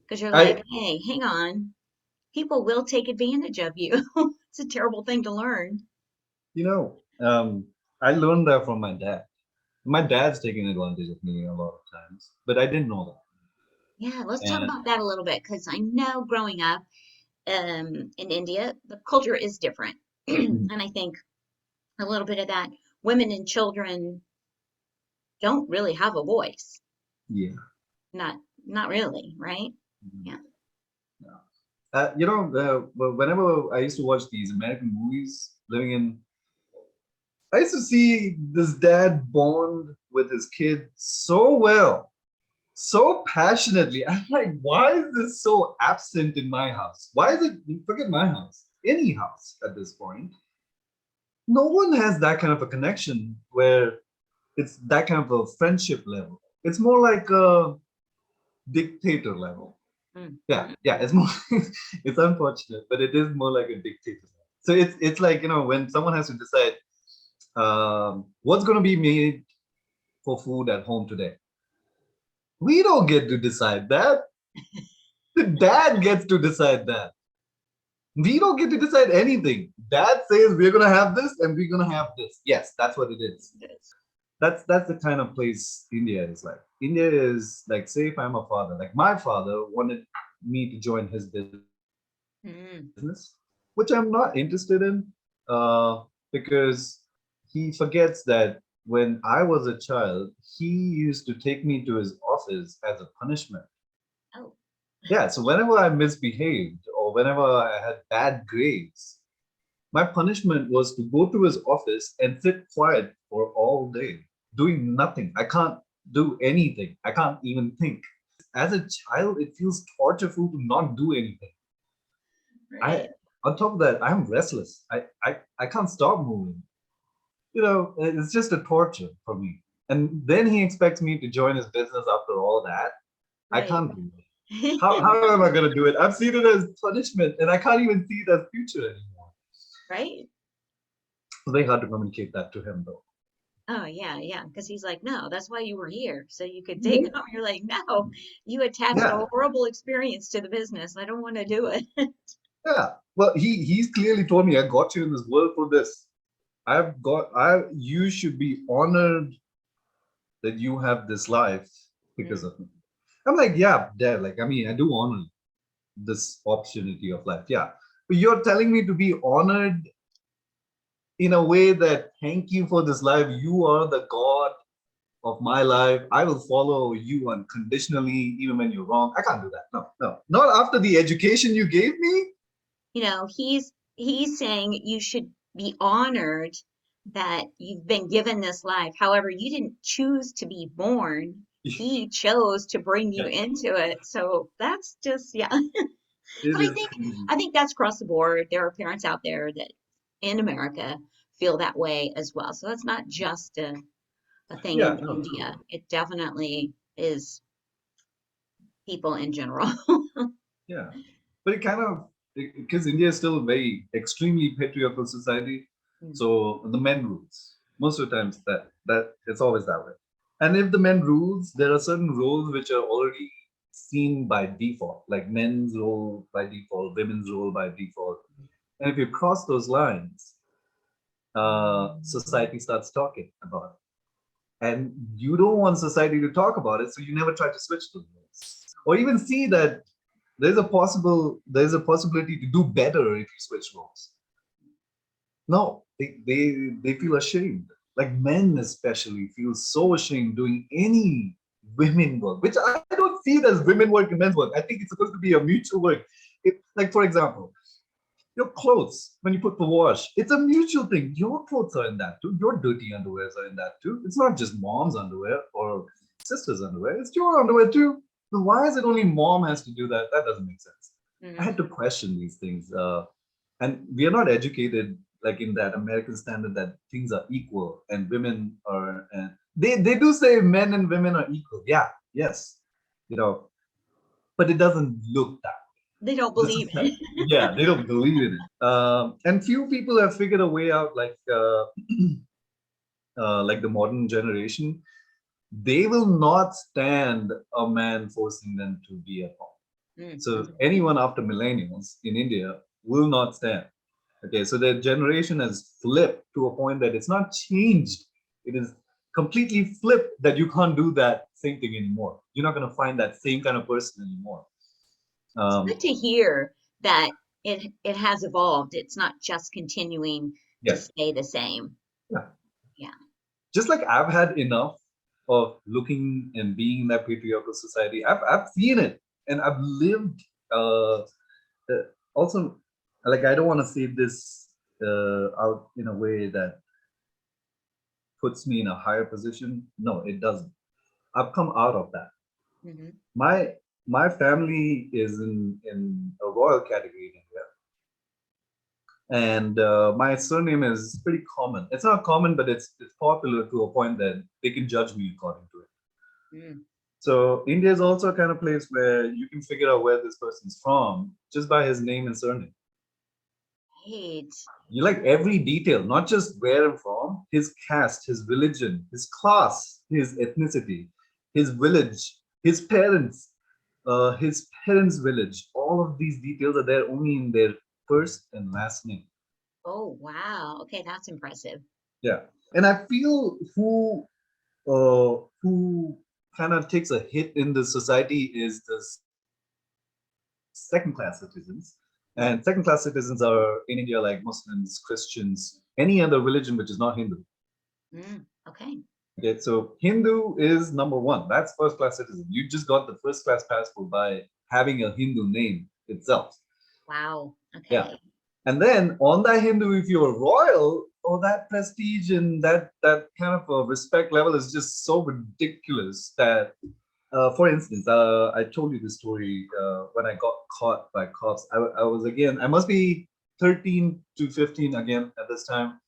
Because you're like, I, hey, hang on. People will take advantage of you. It's a terrible thing to learn. you know, I learned that from my dad. My dad's taken advantage of me a lot of times, but I didn't know Yeah, let's that. talk And about that a little bit because I know growing up in India, the culture is different. And I think a little bit of that, women and children don't really have a voice. yeah, Not not really, right? mhm, Yeah. yeah. Whenever I used to watch these American movies, living in, I used to see this dad bond with his kid so well, so passionately. I'm like, why is this so absent in my house? Why is it, forget my house, any house at this point? No one has that kind of a connection where it's that kind of a friendship level. It's more like a dictator level. Mm, Yeah, mm, yeah, it's more, it's unfortunate, but it is more like a dictator. So it's like, when someone has to decide what's going to be made for food at home today. We don't get to decide that. The dad gets to decide that. We don't get to decide anything. Dad says we're gonna have this and we're gonna have this. Yes, that's what it is. yes. That's the kind of place India is like. India is like, say if I'm a father, like my father wanted me to join his Mm, business, which I'm not interested in, because he forgets that when I was a child, he used to take me to his office as a punishment. oh, Yeah, so whenever I misbehaved or whenever I had bad grades, my punishment was to go to his office and sit quiet for all day, doing nothing. I can't do anything. I can't even think. As a child, it feels tortureful to not do anything. I, right. on top of that, I'm restless. I can't stop moving. It's just a torture for me. And then he expects me to join his business after all that. I Right. can't do it. How am I going to do it? I've seen it as punishment and I can't even see it as future anymore. Right. It's very hard to communicate that to him, though. Oh yeah, yeah. Because he's like, no, that's why you were here, so you could take Mhm. off. You're like, no, you attached a Yeah, horrible experience to the business. I don't want to do it. yeah. Well, he's clearly told me I got you in this world for this. You should be honored that you have this life because Mm, of me. I'm like, yeah, Dad. Like, I mean, I do honor this opportunity of life. Yeah, but you're telling me to be honored in a way that thank you for this life. You are the God of my life. I will follow you unconditionally, even when you're wrong. I can't do that. No, no, not after the education you gave me. he's saying you should be honored that you've been given this life. However, you didn't choose to be born. he chose to bring you Yeah, into it. So that's just, yeah. it But is crazy. I think that's across the board. There are parents out there that in America feel that way as well. So it's not just a thing Yeah, in no, India. It definitely is people in general. yeah. But it kind of, because India is still a very extremely patriarchal society, Mm. so the men rules. Most of the times that it's always that way. And if the men rules, there are certain roles which are already seen by default, like men's role by default, women's role by default. And if you cross those lines, society starts talking about it. And you don't want society to talk about it, so you never try to switch those roles. Or even see that there's a possibility to do better if you switch roles. No, they feel ashamed. Like men especially feel so ashamed doing any women work, which I don't see it as women work and men's work. I think it's supposed to be a mutual work. Like for example, your clothes when you put the wash, it's a mutual thing. Your clothes are in that too. Your dirty underwears are in that too. It's not just mom's underwear or sister's underwear. It's your underwear too. So why is it only mom has to do that? That doesn't make sense. I had Mhm. to question these things. And we are not educated like in that American standard that things are equal and women are, and they do say men and women are equal. Yeah, yes, you know, but it doesn't look that. They don't This is, believe it. yeah, they don't believe in it. And few people have figured a way out, like the modern generation. They will not stand a man forcing them to be at home. So Mhm. anyone after millennials in India will not stand. Okay, so their generation has flipped to a point that it's not changed. It is completely flipped that you can't do that same thing anymore. You're not going to find that same kind of person anymore. It's Um, good to hear that it has evolved. It's not just continuing to yes, stay the same. yeah. Yeah. Just like I've had enough of looking and being in that patriarchal society. I've seen it and I've lived. Also, like I don't want to say this out in a way that puts me in a higher position. No, it doesn't. I've come out of that. Hmm. My family is in a royal category in India, and my surname is pretty common. It's not common, but it's popular to a point that they can judge me according to it. Mm. So India is also a kind of place where you can figure out where this person's from just by his name and surname. Right. You like every detail, not just where I'm from, his caste, his religion, his class, his ethnicity, his village, his parents' village. All of these details are there only in their first and last name. Oh, wow. Okay, that's impressive. Yeah, and I feel who kind of takes a hit in the society is the second class citizens. And second class citizens are in India like Muslims, Christians, any other religion which is not Hindu. Okay. Okay, so Hindu is number one. That's first class citizen. You just got the first class passport by having a Hindu name itself. Wow. Yeah. Okay. And then on that Hindu, if you're royal, oh, that prestige and that kind of a respect level is just so ridiculous that, for instance, I told you the story when I got caught by cops. I was again, I must be 13 to 15 again at this time.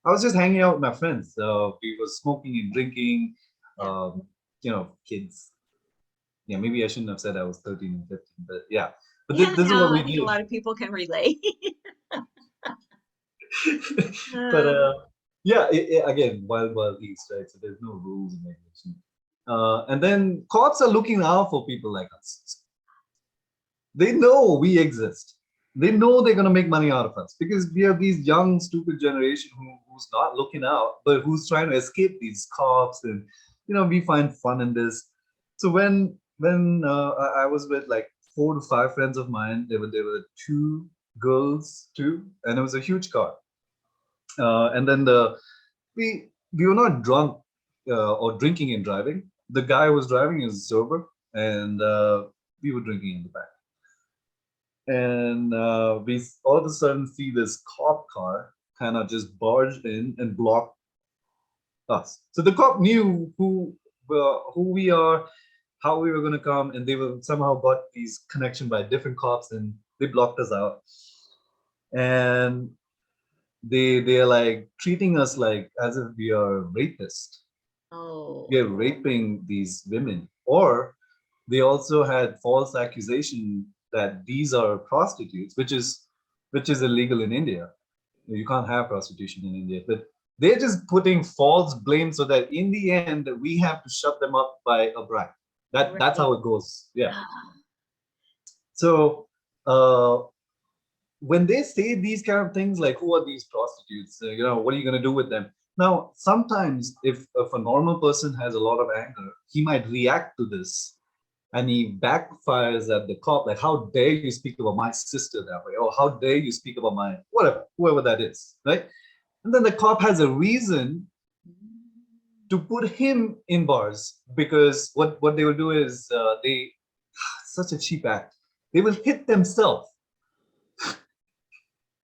I was just hanging out with my friends. We were smoking and drinking, Yeah. um, kids. Yeah, maybe I shouldn't have said I was 13 and 15, but yeah. But Yeah, this is what no, we I think a did. lot of people can relate. But Uh, yeah, again, wild east, right? So there's no rules and regulation. And then cops are looking out for people like us. They know we exist. They know they're gonna make money out of us because we have these young, stupid generation who's not looking out, but who's trying to escape these cops, and we find fun in this. So when I was with like 4 to 5 friends of mine, there were two girls too, and it was a huge car. And then we were not drunk or drinking and driving. The guy who was driving is sober, and we were drinking in the back. And we all of a sudden see this cop car kind of just barged in and blocked us. So the cop knew who who we are, how we were going to come, and they were somehow got these connection by different cops, and they blocked us out. And they're like treating us like as if we are rapists. Oh. We are raping these women, or they also had false accusation that these are prostitutes, which is illegal in India. You can't have prostitution in India, but they're just putting false blame so that in the end we have to shut them up by a bribe. That's how Right. it goes. Yeah. So when they say these kind of things like, who are these prostitutes, what are you going to do with them? Now sometimes if a normal person has a lot of anger, he might react to this, and he backfires at the cop, like, how dare you speak about my sister that way, or how dare you speak about my whatever, whoever that is, right? And then the cop has a reason to put him in bars, because what they will do is they such a cheap act, they will hit themselves.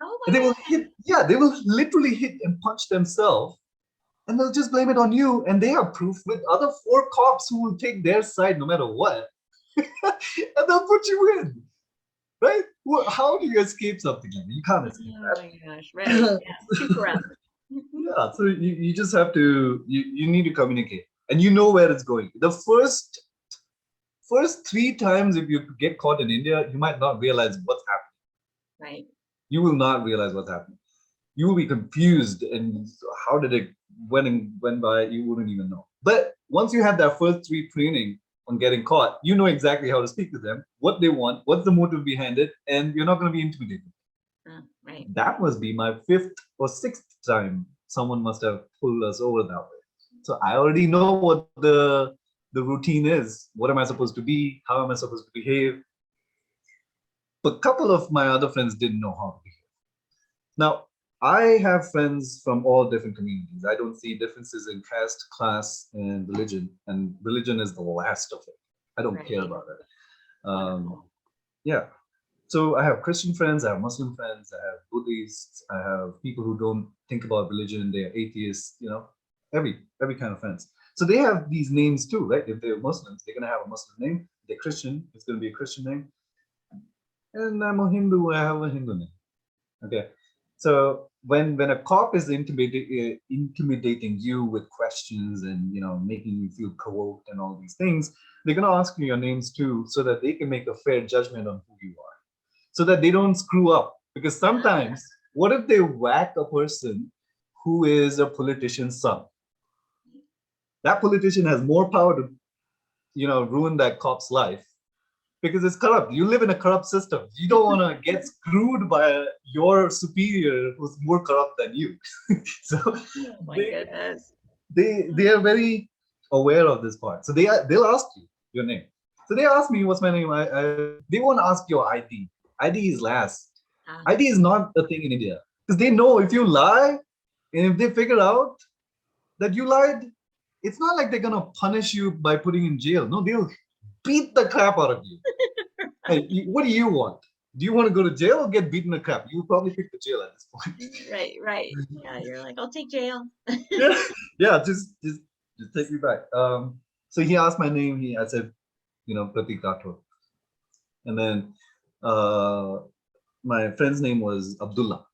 Oh And my they will God. hit, yeah, they will literally hit and punch themselves, and they'll just blame it on you. And they have proof with other 4 cops who will take their side no matter what. And they'll put you in, right? How do you escape something like that? You can't escape Oh that. my gosh. Right. Yeah. Too corrupt. Yeah, so you just have to, you need to communicate, and you know where it's going. The first 3 times, if you get caught in India, you might not realize what's happening. Right. You will not realize what's happening. You will be confused, and how did it went by? You wouldn't even know. But once you have that first 3 training on getting caught, you know exactly how to speak to them, what they want, what's the motive behind it, and you're not going to be intimidated. Right. That must be my 5th or 6th time someone must have pulled us over that way. So I already know what the routine is. What am I supposed to be? How am I supposed to behave? But a couple of my other friends didn't know how to behave. Now, I have friends from all different communities. I don't see differences in caste, class, and religion. And religion is the last of it. I don't care Right. about it. Wonderful. Yeah. So I have Christian friends, I have Muslim friends, I have Buddhists, I have people who don't think about religion, they're atheists, every kind of friends. So they have these names too, right? If they're Muslims, they're gonna have a Muslim name. If they're Christian, it's gonna be a Christian name. And I'm a Hindu, I have a Hindu name. Okay. So when a cop is intimidating you with questions and making you feel provoked and all these things, they're gonna ask you your names too, so that they can make a fair judgment on who you are, so that they don't screw up. Because sometimes, what if they whack a person who is a politician's son? That politician has more power to, ruin that cop's life, because it's corrupt. You live in a corrupt system. You don't want to get screwed by your superior who's more corrupt than you. So Oh my goodness. they are very aware of this part. So they'll ask you your name. So they ask me what's my name. They won't ask your ID. ID is last. ID is not a thing in India, because they know if you lie, and if they figure out that you lied, it's not like they're gonna punish you by putting you in jail. No, they'll beat the crap out of you. Hey, what do you want? Do you want to go to jail or get beaten the crap? You would probably pick the jail at this point. Right. Yeah, you're like, I'll take jail. Yeah, yeah, just take me back. So he asked my name. I said, Pratik Rathod, and then my friend's name was Abdullah,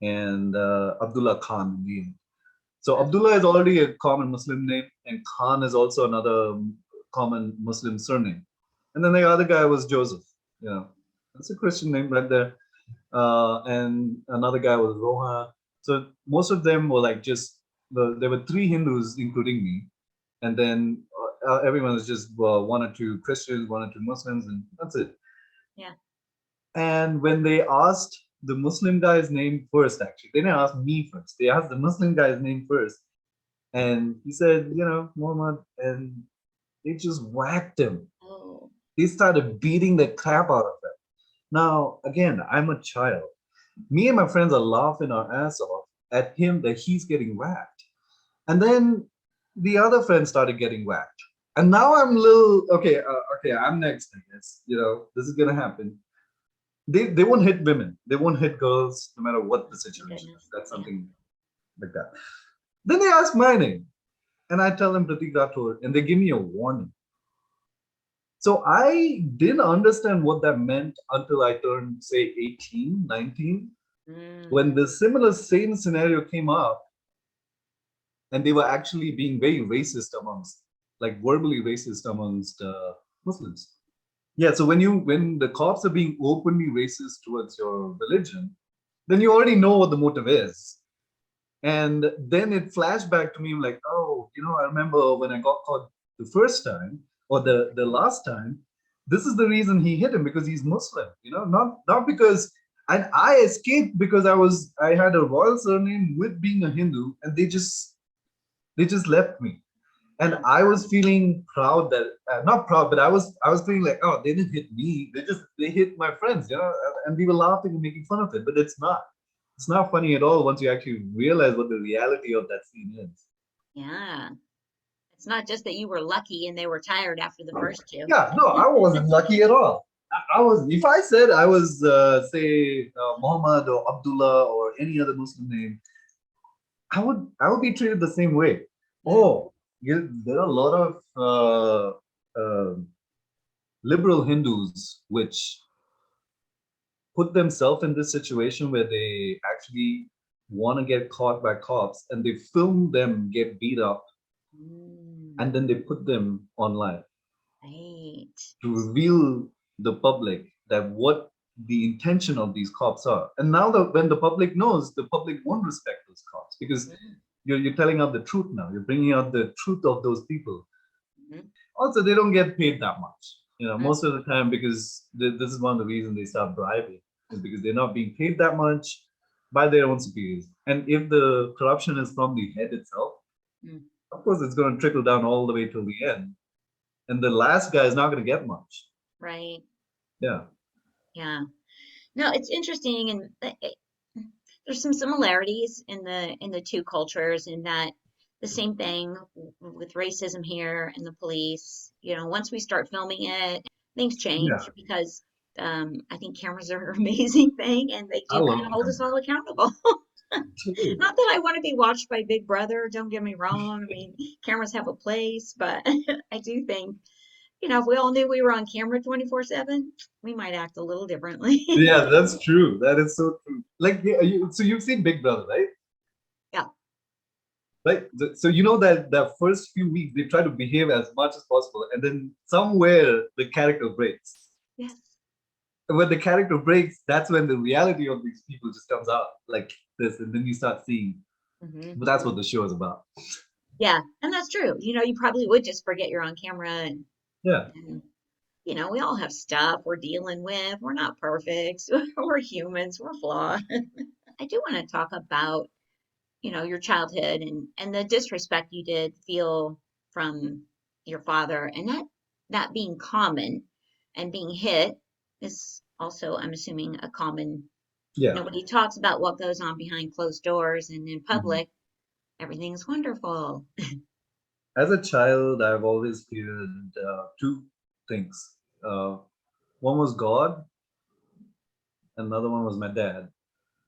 and Abdullah Khan. So Abdullah is already a common Muslim name, and Khan is also another common Muslim surname. And then the other guy was Joseph. That's a Christian name right there. And another guy was Roha. So most of them were like there were 3 Hindus, including me, and then everyone was just 1 or 2 Christians, 1 or 2 Muslims, and that's it. Yeah. And when they asked the Muslim guy's name first, actually, they didn't ask me first. They asked the Muslim guy's name first, and he said, Muhammad, and they just whacked him. Oh. They started beating the crap out of him. Now, again, I'm a child. Me and my friends are laughing our ass off at him that he's getting whacked. And then the other friend started getting whacked. And now I'm a little, okay, I'm next, I guess. This is going to happen. They won't hit women. They won't hit girls, no matter what the situation is. That's something like that. Then they asked my name. And I tell them Pratik Rathod, and they give me a warning. So I didn't understand what that meant until I turned, say, 18, 19, when the similar same scenario came up, and they were actually being very racist amongst, like verbally racist amongst Muslims. Yeah, so when the cops are being openly racist towards your religion, then you already know what the motive is. And then it flashed back to me like, oh, I remember when I got caught the first time or the last time, this is the reason he hit him, because he's Muslim, not because, and I escaped because I had a royal surname with being a Hindu, and they just left me. And I was feeling proud that not proud, but I was feeling like, oh, they didn't hit me. They hit my friends, and we were laughing and making fun of it. But it's not funny at all once you actually realize what the reality of that scene is. Yeah. It's not just that you were lucky and they were tired after the first two. Yeah, no, I wasn't lucky at all. I was. If I said I was, say, Muhammad or Abdullah or any other Muslim name, I would be treated the same way. Oh, yeah, there are a lot of liberal Hindus which put themselves in this situation where they actually want to get caught by cops, and they film them get beat up, and then they put them online Right. to reveal the public that what the intention of these cops are. And now that when the public knows, the public won't respect those cops, because you're telling out the truth now. You're bringing out the truth of those people. Also, they don't get paid that much. Most of the time, because this is one of the reasons they start bribing, is because they're not being paid that much by their own superiors. And if the corruption is from the head itself, of course, it's going to trickle down all the way till the end. And the last guy is not going to get much. Right. Yeah. Yeah. No, it's interesting, and there's some similarities in the two cultures, in that the same thing with racism here and the police. Once we start filming it, things change, because I think cameras are an amazing thing, and they do kind of hold us all accountable. Not that I want to be watched by Big Brother, don't get me wrong. I mean, cameras have a place, but I do think, if we all knew we were on camera 24/7, we might act a little differently. Yeah, that's true. That is so true. Like, so you've seen Big Brother, right? Yeah. Right. So that first few weeks they try to behave as much as possible, and then somewhere the character breaks. Yes. And when the character breaks, that's when the reality of these people just comes out like this, and then you start seeing. But that's what the show is about. Yeah, and that's true. You probably would just forget you're on camera, and yeah. And, we all have stuff we're dealing with. We're not perfect. We're humans. We're flawed. I do want to talk about, your childhood, and the disrespect you did feel from your father, and that being common, and being hit is also, I'm assuming, a common. Yeah. Nobody talks about what goes on behind closed doors, and in public, everything's wonderful. As a child, I've always feared two things. One was God, another one was my dad.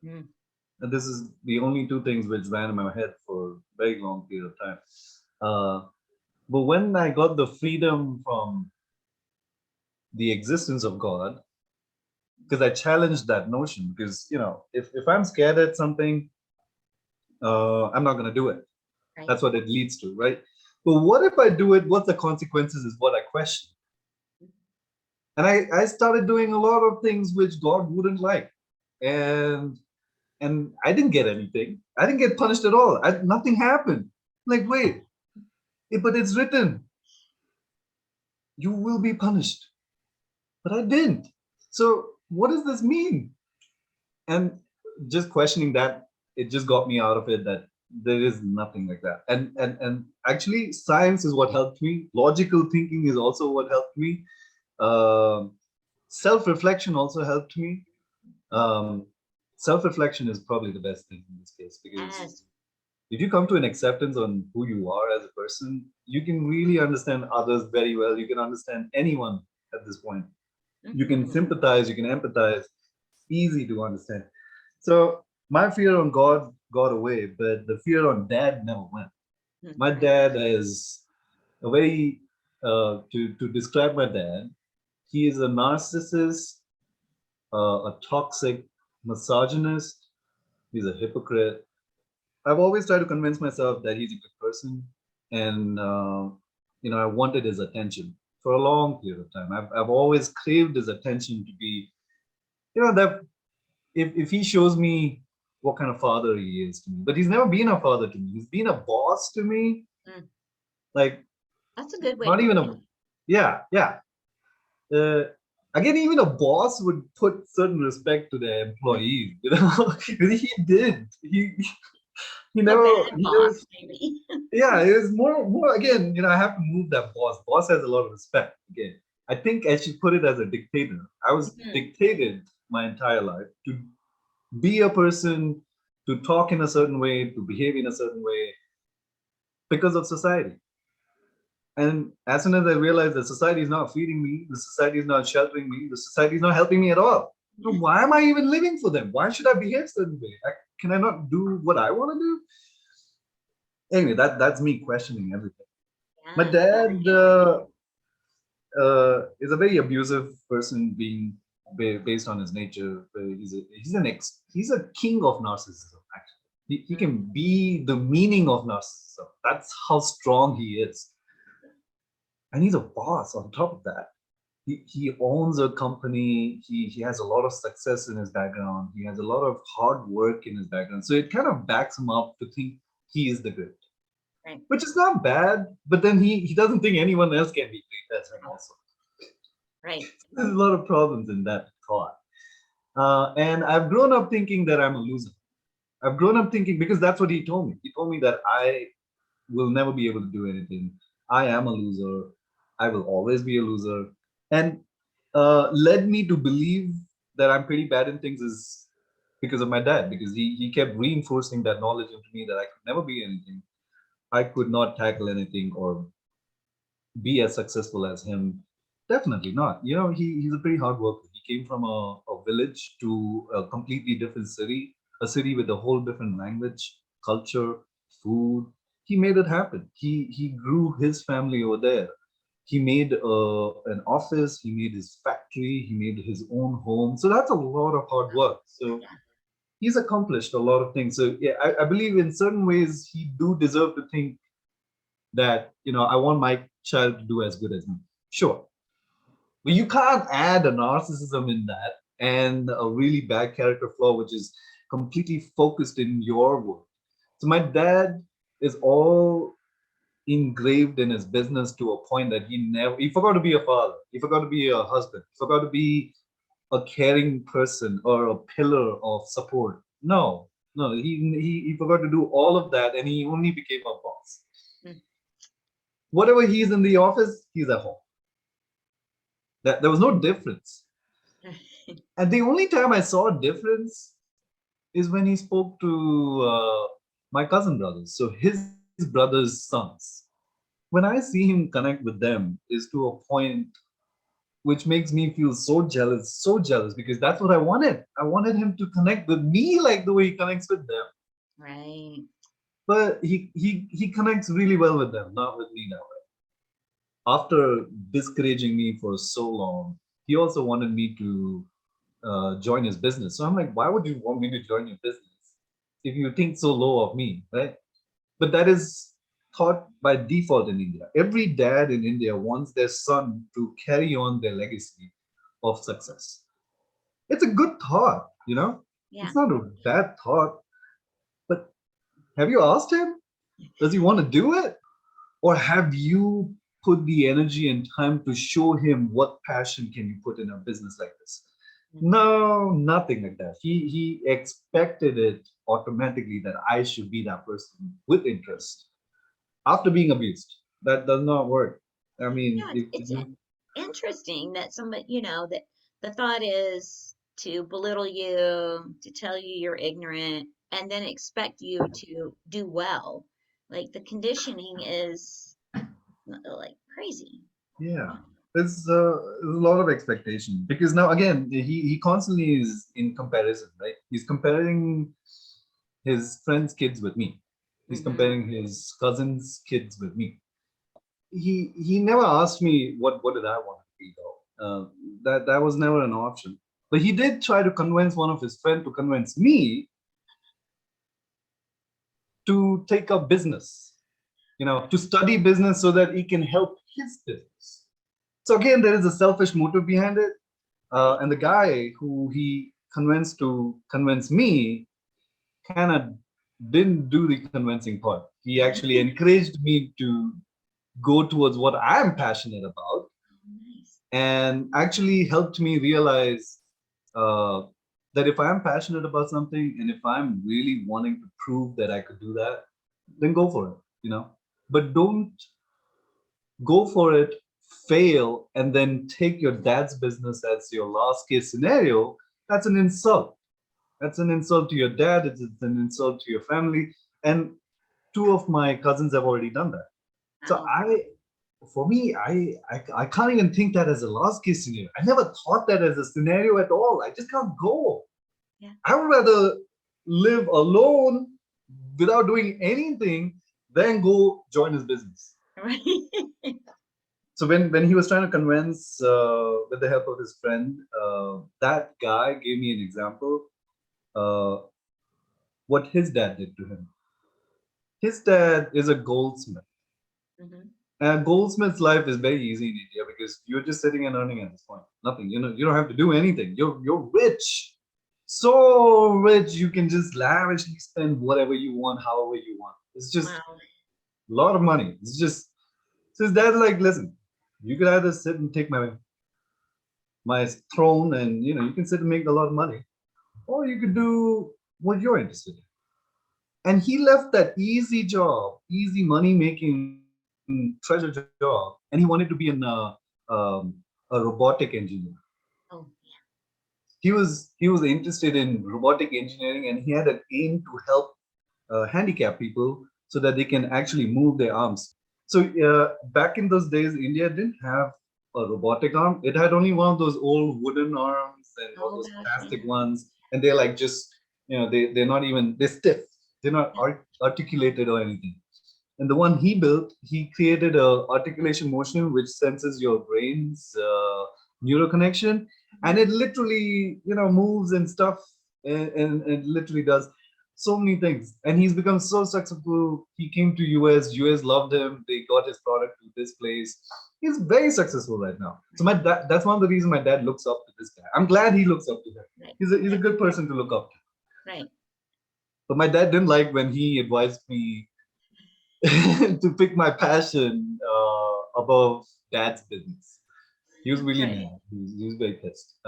And this is the only two things which ran in my head for a very long period of time. But when I got the freedom from the existence of God, because I challenged that notion, because if I'm scared at something, I'm not going to do it. Right. That's what it leads to, right? But what if I do it? What's the consequences is what I question. And I started doing a lot of things which God wouldn't like. And I didn't get anything. I didn't get punished at all. Nothing happened. Like, wait, but it's written, you will be punished. But I didn't. So what does this mean? And just questioning that, it just got me out of it, that there is nothing like that. And actually, science is what helped me. Logical thinking is also what helped me. Self-reflection also helped me. Self-reflection is probably the best thing in this case, because if you come to an acceptance on who you are as a person, you can really understand others very well. You can understand anyone at this point. You can sympathize, you can empathize. Easy to understand. So my fear on God got away, but the fear on dad never went. My dad is a very, to describe my dad, he is a narcissist, a toxic misogynist. He's a hypocrite. I've always tried to convince myself that he's a good person, and I wanted his attention for a long period of time. I've always craved his attention to be, that if he shows me what kind of father he is to me, but he's never been a father to me. He's been a boss to me, Mm. like That's a good way to not even put a, it. yeah, yeah. Uh, Again, even a boss would put certain respect to their employees, because he did. He A never, bad boss, maybe. yeah, it was more again, I have to move that boss. Boss has a lot of respect. Again, I think I should put it as a dictator. I was Mhm. dictated my entire life to be a person, to talk in a certain way, to behave in a certain way because of society. And as soon as I realized that society is not feeding me, the society is not sheltering me, the society is not helping me at all. So why am I even living for them? Why should I behave a certain way? Can I not do what I want to do? Anyway, that's me questioning everything. My Yeah, no, I dad get it. is a very abusive person, being based on his nature. He's a king of narcissism. Actually, he Mm. can be the meaning of narcissism. That's how strong he is, and he's a boss. On top of that, he owns a company. He has a lot of success in his background. He has a lot of hard work in his background. So it kind of backs him up to think he is the good, Right, which is not bad. But then he doesn't think anyone else can be great as him also. right. There's a lot of problems in that thought. And I've grown up thinking that I'm a loser. I've grown up thinking, because that's what he told me. He told me that I will never be able to do anything. I am a loser. I will always be a loser. And led me to believe that I'm pretty bad in things is because of my dad, because he kept reinforcing that knowledge into me that I could never be anything. I could not tackle anything or be as successful as him. Definitely not. He's a pretty hard worker. He came from a village to a completely different city, a city with a whole different language, culture, food. He made it happen. He grew his family over there. He made an office. He made his factory. He made his own home. So that's a lot of hard work. So Yeah. he's accomplished a lot of things. So yeah, I believe in certain ways he do deserve to think that I want my child to do as good as me. Sure, but you can't add a narcissism in that and a really bad character flaw, which is completely focused in your work. So my dad is all engraved in his business to a point that he forgot to be a father, he forgot to be a husband, he forgot to be a caring person or a pillar of support. No, no, he forgot to do all of that, and he only became a boss. Mm. Whatever he's in the office, he's at home. That there was no difference. And the only time I saw a difference is when he spoke to my cousin brothers, so his brothers' sons. When I see him connect with them, is to a point which makes me feel so jealous, because that's what I wanted. I wanted him to connect with me like the way he connects with them. Right. But he connects really well with them, not with me that way. After discouraging me for so long, he also wanted me to join his business. So I'm like, why would you want me to join your business if you think so low of me, right? But that is taught by default in India. Every dad in India wants their son to carry on their legacy of success. It's a good thought. Yeah. It's not a bad thought. But have you asked him? Does he want to do it? Or have you put the energy and time to show him what passion can you put in a business like this? Mm. No, nothing like that. He expected it automatically that I should be that person with interest after being abused. That does not work. I mean, Yeah, if it's interesting that somebody, that the thought is to belittle you, to tell you you're ignorant, and then expect you to do well. Like the conditioning is like crazy. yeah, there's a lot of expectation, because now again he constantly is in comparison, right? He's comparing his friends' kids with me. He's comparing his cousin's kids with me. He never asked me what did I want to be though. That was never an option. But he did try to convince one of his friends to convince me to take up business, to study business so that he can help his business. So again, there is a selfish motive behind it. And the guy who he convinced to convince me kind of didn't do the convincing part. He actually encouraged me to go towards what I'm passionate about, and actually helped me realize that if I'm passionate about something and if I'm really wanting to prove that I could do that, then go for it, but don't go for it, fail, and then take your dad's business as your last case scenario. That's an insult. That's an insult to your dad. It's an insult to your family. And two of my cousins have already done that. So for me, I can't even think that as a last case scenario. I never thought that as a scenario at all. I just can't go. Yeah. I would rather live alone without doing anything than go join his business. Right. So when he was trying to convince, with the help of his friend, that guy gave me an example, what his dad did to him. His dad is a goldsmith. And a goldsmith's life is very easy in India because you're just sitting and earning at this point. Nothing. You don't have to do anything. You're rich. So rich you can just lavishly spend whatever you want, however you want. It's just a lot of money. It's just, so his dad's like, listen, you could either sit and take my throne and you can sit and make a lot of money, or you could do what you're interested in. And he left that easy job, easy money making treasure job, and he wanted to be a robotic engineer. Oh, He was interested in robotic engineering, and he had an aim to help handicapped people so that they can actually move their arms. So back in those days, India didn't have a robotic arm. It had only one of those old wooden arms and all those plastic ones, and they're like just they're not even, they're stiff. They're not articulated or anything. And the one he built, he created a articulation motion which senses your brain's neural connection, and it literally moves and stuff, and it literally does so many things. And he's become so successful. He came to US loved him. They got his product to this place. He's very successful right now. So that's one of the reasons my dad looks up to this guy. I'm glad he looks up to him. Right. He's a good person to look up to. Right. But my dad didn't like when he advised me to pick my passion above dad's business. He was really mad. He was very pissed.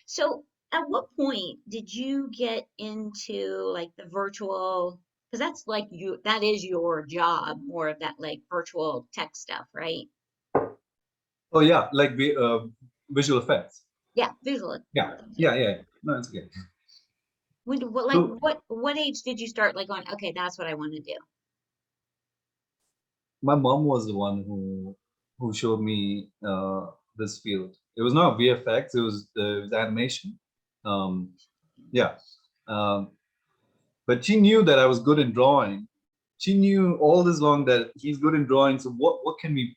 So at what point did you get into like the virtual, because that's like that is your job, more of that like virtual tech stuff, right? Oh yeah, like visual effects. Yeah, visual. Yeah. No, it's okay. What age did you start like going, okay, that's what I want to do? My mom was the one who showed me this field. It was not VFX, it was animation. But she knew that I was good in drawing. She knew all this long that he's good in drawing. So what can we?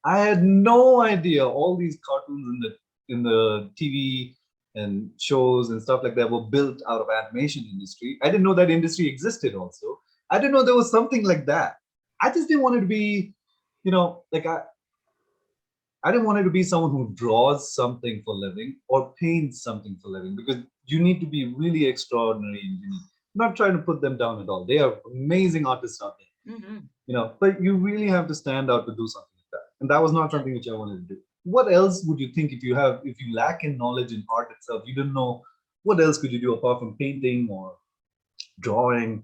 I had no idea all these cartoons in the TV and shows and stuff like that were built out of animation industry. I didn't know that industry existed also. I didn't know there was something like that. I just didn't want it to be, like I didn't want it to be someone who draws something for living or paints something for living, because you need to be really extraordinary and unique. I'm not trying to put them down at all. They are amazing artists out there, but you really have to stand out to do something like that. And that was not something which I wanted to do. What else would you think if you lack in knowledge in art itself, you don't know what else could you do apart from painting or drawing?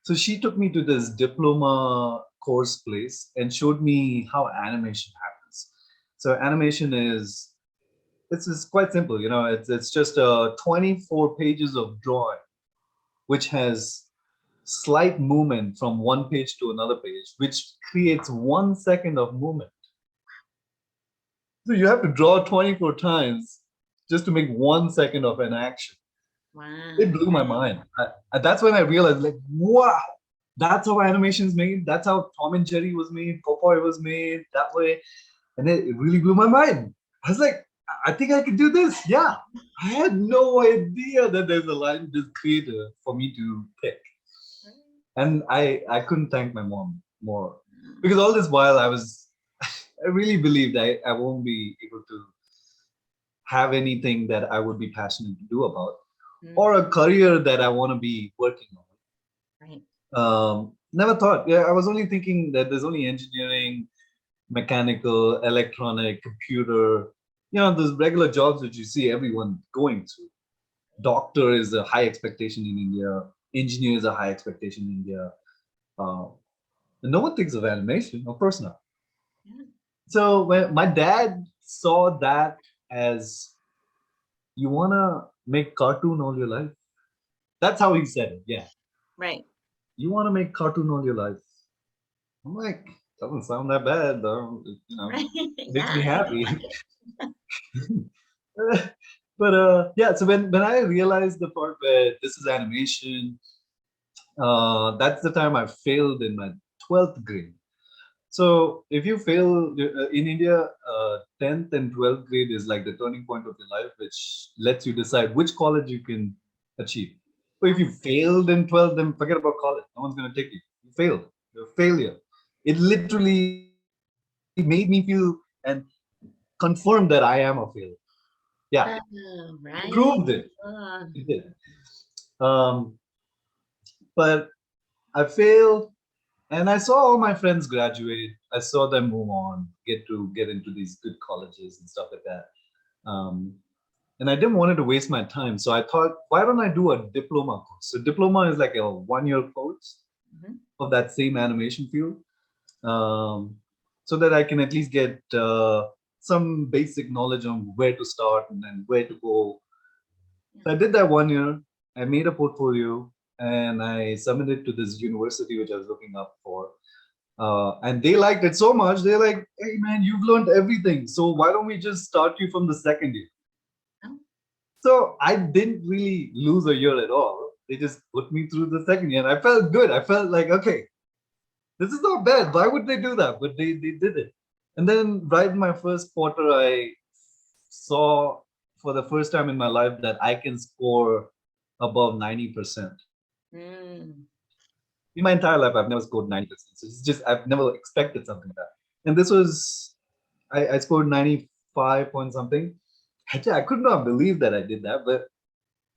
So she took me to this diploma course place and showed me how animation happens. So animation it's quite simple, it's just 24 pages of drawing, which has slight movement from one page to another page, which creates 1 second of movement. So you have to draw 24 times just to make 1 second of an action. Wow. It blew my mind. That's when I realized, like, wow, That's how animation's made. That's how Tom and Jerry was made. Popeye was made that way. And it really blew my mind. I was like, I think I could do this. Yeah. I had no idea that there's a line this creator for me to pick. And I couldn't thank my mom more. Because all this while I really believed I won't be able to have anything that I would be passionate to do about or a career that I want to be working on. Right. Never thought. Yeah, I was only thinking that there's only engineering, mechanical, electronic, computer, those regular jobs that you see everyone going to. Doctor is a high expectation in India. Engineer is a high expectation in India. No one thinks of animation, of course not. Yeah. So when my dad saw that as you wanna make cartoon all your life. That's how he said it. Yeah. Right. You wanna make cartoon all your life. I'm like, doesn't sound that bad though. Right. Makes me Yeah. happy. But yeah, so when I realized the part where this is animation, that's the time I failed in my 12th grade. So if you fail in India, 10th and 12th grade is like the turning point of your life, which lets you decide which college you can achieve. But if you failed in 12th, then forget about college. No one's going to take you. You failed. You're a failure. It literally made me feel and confirmed that I am a failure. Yeah, Oh, it right. proved it. Oh, It did. Um, but I failed, and I saw all my friends graduate. I saw them move on, get into these good colleges and stuff like that. Um, and I didn't want to waste my time, so I thought, why don't I do a diploma course? So diploma is like a 1 year course mhm. of that same animation field, so that I can at least get some basic knowledge on where to start and then where to go. So I did that 1 year. I made a portfolio and I submitted to this university which I was looking up for. And they liked it so much. They're like, "Hey man, you've learned everything. So why don't we just start you from the second year?" Oh. So I didn't really lose a year at all. They just put me through the second year, and I felt good. I felt like, okay, this is not bad. Why would they do that? But they did it. And then right in my first quarter, I saw for the first time in my life that I can score above 90%. Mm. In my entire life, I've never scored 90%. So it's just, I've never expected something like that. And this was, I scored 95 point something. I could not believe that I did that, but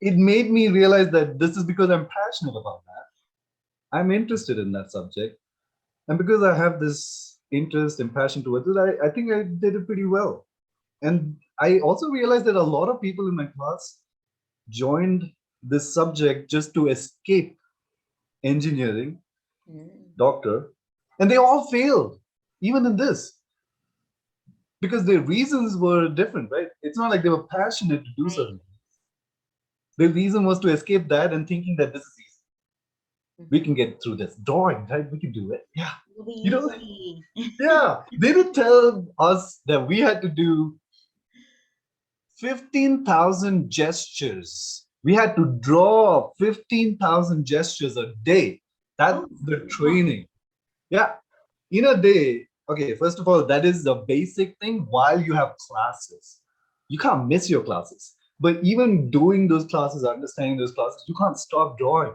it made me realize that this is because I'm passionate about that. I'm interested in that subject. And because I have this interest and passion towards it, I think I did it pretty well. And I also realized that a lot of people in my class joined this subject just to escape engineering, Mm. doctor, and they all failed, even in this, because their reasons were different, right? It's not like they were passionate to do Right. something. Their reason was to escape that and thinking that this is easy. We can get through this. Drawing, right? We can do it. Yeah. It'll be You know, easy. yeah. They didn't tell us that we had to do 15,000 gestures. We had to draw 15,000 gestures a day. That's Oh, the wow. training. Yeah. In a day, okay, first of all, that is the basic thing while you have classes. You can't miss your classes. But even doing those classes, understanding those classes, you can't stop drawing.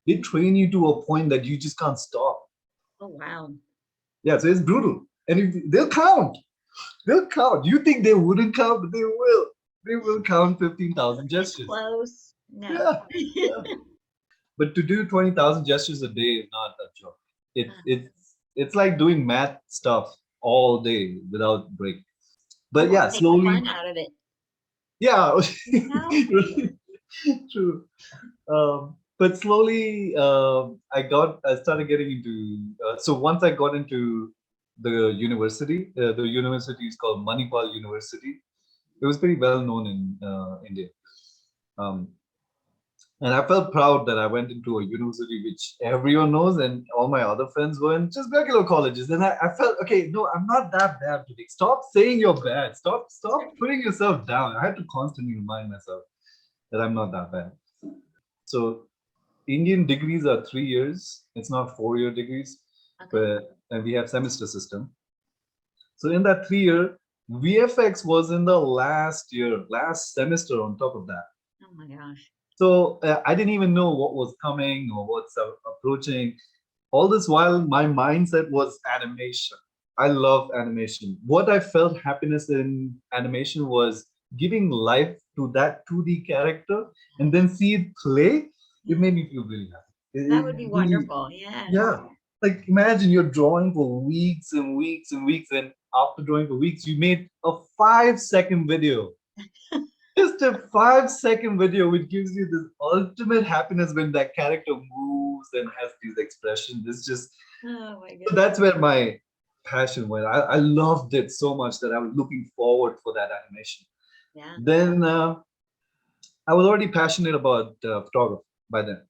They train you to a point that you just can't stop. Oh, wow. Yeah, so it's brutal. And they'll count. They'll count. You think they wouldn't count, but they will. They will count 15,000 It's gestures. close. No. Yeah, yeah. But to do 20,000 gestures a day is not a joke. It's like doing math stuff all day without break. But Well, yeah, take the slowly. fun out of it. Yeah, You know? true. But slowly, I started getting into. So once I got into the university is called Manipal University. It was pretty well known in India. Um, and I felt proud that I went into a university which everyone knows, and all my other friends were in just regular colleges. And I felt, okay, no, I'm not that bad today. Stop saying you're bad. Stop putting yourself down. I had to constantly remind myself that I'm not that bad. So Indian degrees are 3 years. It's not 4-year degrees, Okay. but and we have semester system. So in that 3 year, VFX was in the last year, last semester on top of that. Oh my gosh. So I didn't even know what was coming or what's approaching. All this while, my mindset was animation. I love animation. What I felt happiness in animation was giving life to that 2D character and then see it play. It made me feel really happy. That would be It really, wonderful. Yes. yeah. Like imagine you're drawing for weeks and weeks and weeks, and after drawing for weeks, you made a 5-second video. Just a 5-second video which gives you this ultimate happiness when that character moves and has these expressions. It's just Oh my so goodness. that's where my passion went. I loved it so much that I was looking forward for that animation. Yeah. Then I was already passionate about photography by then.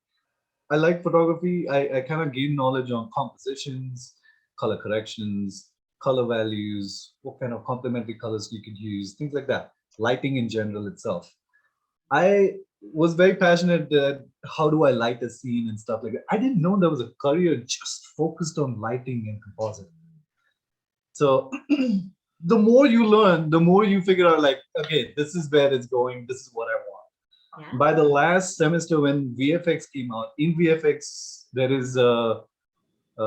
I like photography. I kind of gained knowledge on compositions, color corrections, color values, what kind of complementary colors you could use, things like that. Lighting in general itself. I was very passionate at how do I light a scene and stuff like that. I didn't know there was a career just focused on lighting and compositing. So the more you learn, the more you figure out like, okay, this is where it's going. This is what I want. Yeah. By the last semester when VFX came out, in VFX, there is a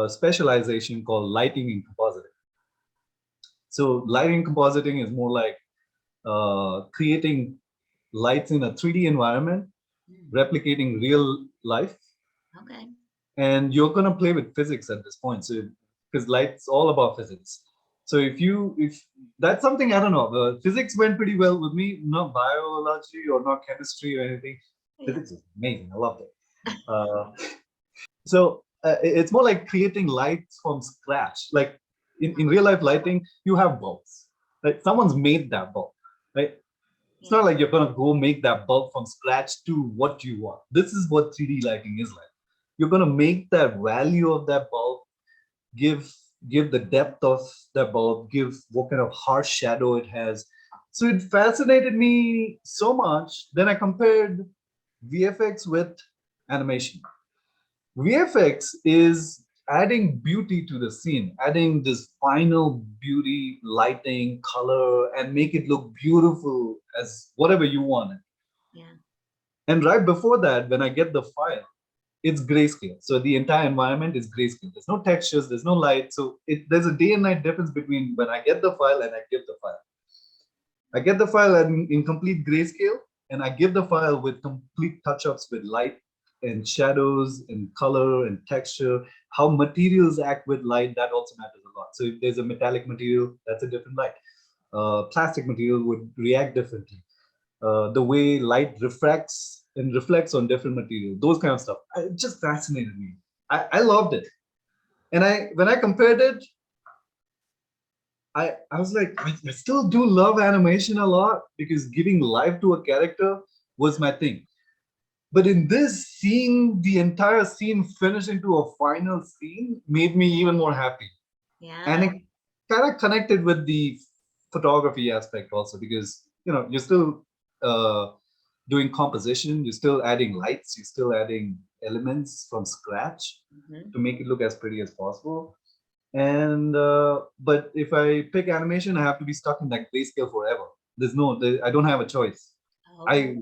specialization called lighting and compositing. So lighting and compositing is more like creating lights in a 3D environment, replicating real life, Okay. and you're going to play with physics at this point. So because light's all about physics. So if that's something, I don't know, the physics went pretty well with me, not biology or not chemistry or anything. Yeah. Physics is amazing. I loved it. So it's more like creating lights from scratch. Like in real life lighting, you have bulbs. Like someone's made that bulb, right? It's not like you're gonna go make that bulb from scratch to what you want. This is what 3D lighting is like. You're gonna make that value of that bulb, give the depth of that bulb, give what kind of harsh shadow it has. So it fascinated me so much. Then I compared VFX with animation. VFX is adding beauty to the scene, adding this final beauty, lighting, color, and make it look beautiful as whatever you want it. Yeah. And right before that, when I get the file, it's grayscale. So the entire environment is grayscale. There's no textures, there's no light. So there's a day and night difference between when I get the file and I give the file. I get the file in complete grayscale, and I give the file with complete touch-ups with light and shadows and color and texture. How materials act with light, that also matters a lot. So if there's a metallic material, that's a different light. Plastic material would react differently. The way light refracts and reflects on different material, those kind of stuff. It just fascinated me. I loved it. And when I compared it, I was like, I still do love animation a lot because giving life to a character was my thing. But in this, seeing the entire scene finish into a final scene made me even more happy. Yeah. And it kind of connected with the photography aspect also because, you're still doing composition, you're still adding lights, you're still adding elements from scratch to make it look as pretty as possible. And but if I pick animation, I have to be stuck in that grayscale forever. I don't have a choice. Okay.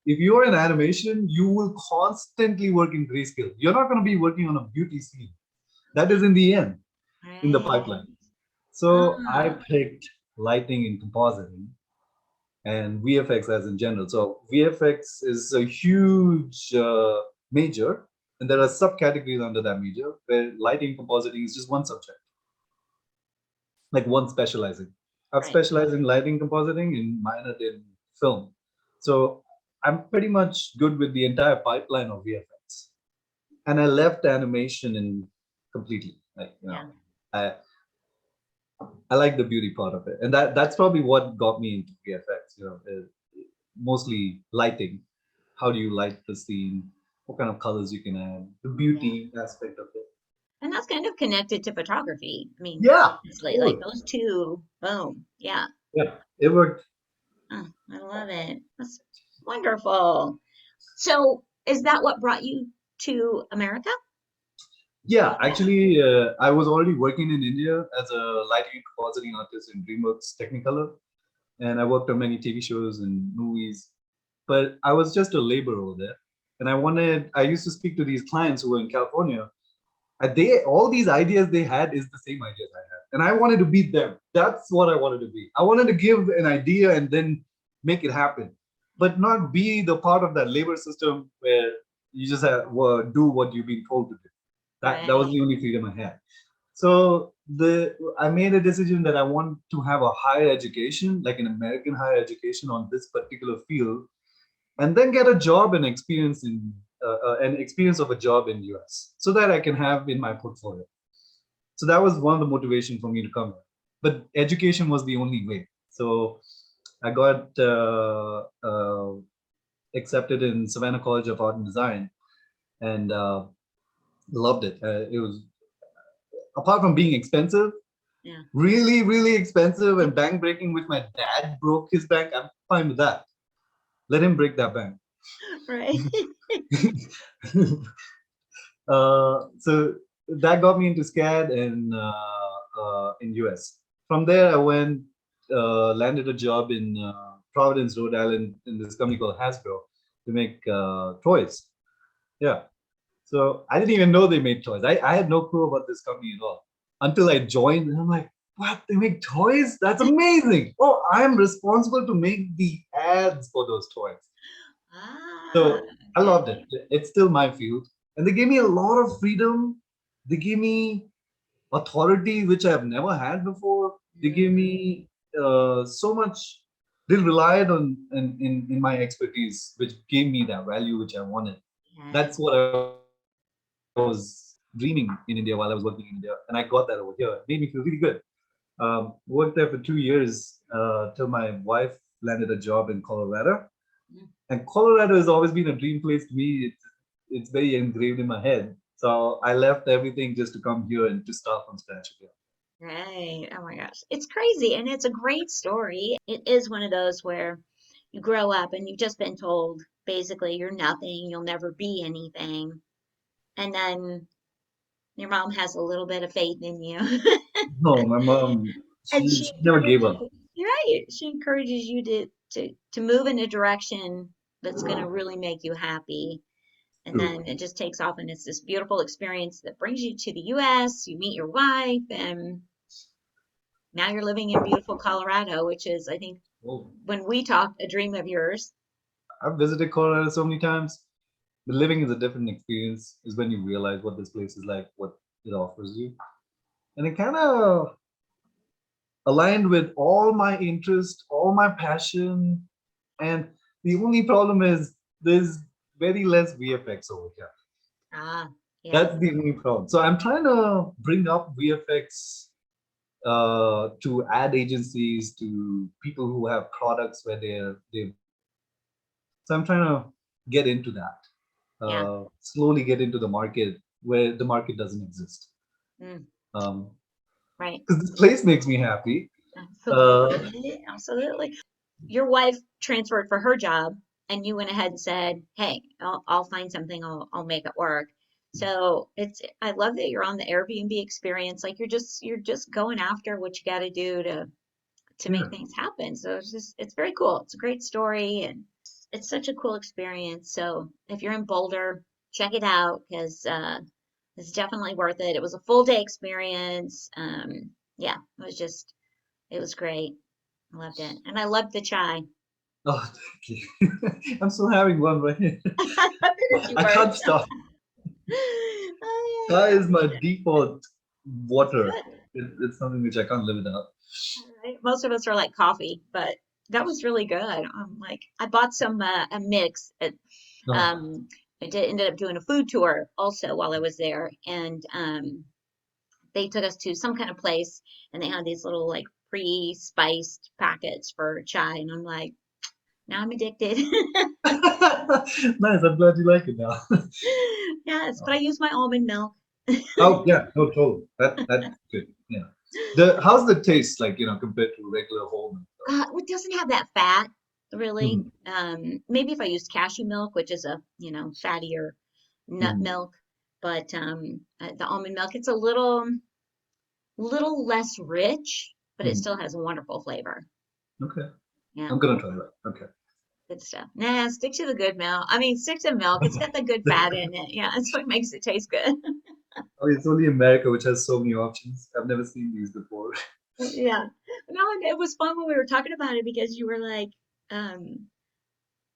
If you're in animation, you will constantly work in grayscale. You're not going to be working on a beauty scene. That is in the end, in the pipeline. So I picked lighting and compositing and VFX as in general. So VFX is a huge major, and there are subcategories under that major where lighting and compositing is just one subject, like one specializing. I've specialized in lighting compositing and minored in film. So I'm pretty much good with the entire pipeline of VFX. And I left animation in completely. I like the beauty part of it. And that's probably what got me into VFX, mostly lighting. How do you light the scene? What kind of colors you can add? The beauty aspect of it. And that's kind of connected to photography. I mean, yeah, obviously, like those two, boom. Yeah. Yeah, it worked. Oh, I love it. That's wonderful. So is that what brought you to America? Yeah, actually, I was already working in India as a lighting and compositing artist in DreamWorks Technicolor, and I worked on many TV shows and movies. But I was just a laborer over there, and I used to speak to these clients who were in California, and all these ideas they had is the same ideas I had, and I wanted to be them. That's what I wanted to be. I wanted to give an idea and then make it happen, but not be the part of that labor system where you just do what you've been told to do. That was Right. the only freedom I had. So I made a decision that I want to have a higher education, like an American higher education on this particular field, and then get a job and experience in an experience of a job in US, so that I can have in my portfolio. So that was one of the motivation for me to come here. But education was the only way. So I got accepted in Savannah College of Art and Design, and loved it. It was, apart from being expensive, Yeah. really, really expensive and bank breaking, which my dad broke his bank. I'm fine with that. Let him break that bank. Right. So that got me into SCAD and in US. From there, I went, landed a job in Providence, Rhode Island, in this company called Hasbro to make toys. Yeah. So I didn't even know they made toys. I had no clue about this company at all until I joined, and I'm like, what? They make toys? That's amazing. Oh, I'm responsible to make the ads for those toys. Ah, So I loved it. It's still my field. And they gave me a lot of freedom. They gave me authority, which I've never had before. They gave me so much. They relied on in my expertise, which gave me that value which I wanted. yeah. That's what I was dreaming in India while I was working in India. And I got that over here. It made me feel really good. Worked there for 2 years till my wife landed a job in Colorado. Mm. And Colorado has always been a dream place to me. It's very engraved in my head. So I left everything just to come here and to start from scratch again. Right. Oh my gosh. It's crazy and it's a great story. It is one of those where you grow up and you've just been told basically you're nothing, you'll never be anything. And then your mom has a little bit of faith in you. No, my mom, And she never gave up. you're right. She encourages you to move in a direction that's going to really make you happy. And True. then it just takes off, and it's this beautiful experience that brings you to the US. You meet your wife, and now you're living in beautiful Colorado, which is, I think, Oh, when we talked, a dream of yours. I've visited Colorado so many times. But living is a different experience, is when you realize what this place is like, what it offers you. And it kind of aligned with all my interest, all my passion. And the only problem is there's very less VFX over here. Ah, yeah, That's the only problem. So I'm trying to bring up VFX to ad agencies, to people who have products where they. So I'm trying to get into that. yeah, Slowly get into the market where the market doesn't exist. mm, Um, right. because this place makes me happy. Uh, Absolutely, absolutely. Your wife transferred for her job, and you went ahead and said, "Hey, I'll find something. I'll make it work." So I love that you're on the Airbnb experience. Like you're just going after what you got to do to make yeah. things happen. So it's very cool. It's a great story and it's such a cool experience. So if you're in Boulder, check it out because it's definitely worth it. It was a full day experience. Yeah, it was great. I loved it. And I loved the chai. Oh, thank you. I'm still having one right here. I figured you I were. can't stop. Oh Chai yeah, is my default water. good. It's something which I can't live without. All right. Most of us are like coffee, but that was really good. I'm like, I bought some a mix. No. Um, ended up doing a food tour also while I was there, and they took us to some kind of place, and they had these little like pre-spiced packets for chai, and I'm like, now I'm addicted. Nice. I'm glad you like it now. Yes, but I use my almond milk. Oh yeah, no, totally. That's good. Yeah. The how's the taste like, compared to regular whole milk? It doesn't have that fat, really. Mhm. Maybe if I used cashew milk, which is a, fattier, nut Mhm. milk, but the almond milk, it's a little less rich, but it Mhm. still has a wonderful flavor. Okay. Yeah, I'm gonna try that. Okay. good stuff. Nah, stick to the good milk. I mean, stick to milk. It's got the good fat in it. Yeah, that's what makes it taste good. Oh, it's only America which has so many options. I've never seen these before. Yeah. No, and it was fun when we were talking about it because you were like, um,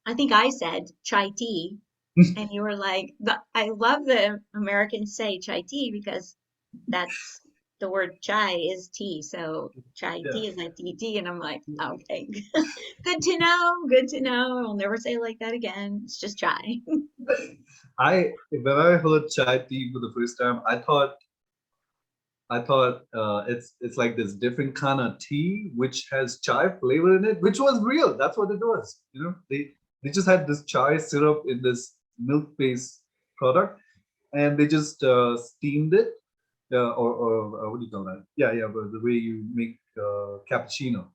I think I said chai tea, and you were like, I love the Americans say chai tea because that's the word chai is tea. So chai Yeah. tea is like tea. And I'm like, okay, good to know. Good to know. I'll never say it like that again. It's just chai. When I heard chai tea for the first time, I thought it's like this different kind of tea which has chai flavor in it, which was real. That's what it was. They just had this chai syrup in this milk-based product, and they just steamed it, or what do you call that? Yeah, but the way you make cappuccino.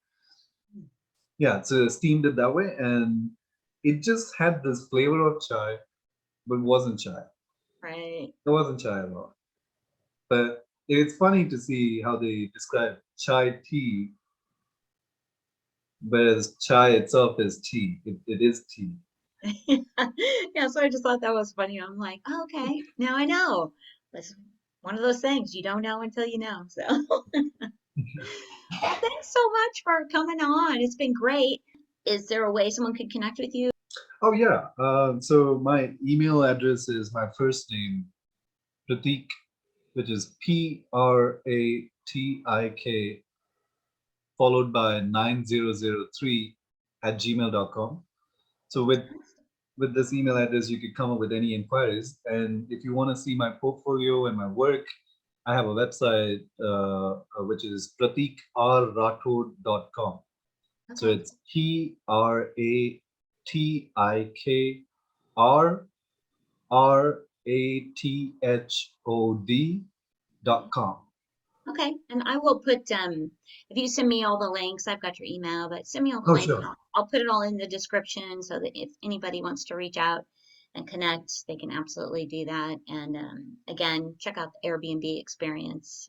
Yeah, so steamed it that way, and it just had this flavor of chai, but it wasn't chai. Right. It wasn't chai at all. But it's funny to see how they describe chai tea, whereas chai itself is tea. It is tea. Yeah, so I just thought that was funny. I'm like, oh, okay, now I know. It's one of those things you don't know until you know. So, well, thanks so much for coming on. It's been great. Is there a way someone could connect with you? Oh yeah. So my email address is my first name, Pratik, which is Pratik, followed by 9003 at gmail.com. So with this email address, you could come up with any inquiries. And if you want to see my portfolio and my work, I have a website which is pratikrathod.com. So Okay. it's PRATIKRRATHOD.com. Okay. And I will put if you send me all the links, I've got your email, but send me all the Oh, links and sure. I'll put it all in the description so that if anybody wants to reach out and connect, they can absolutely do that. And again, check out the Airbnb experience.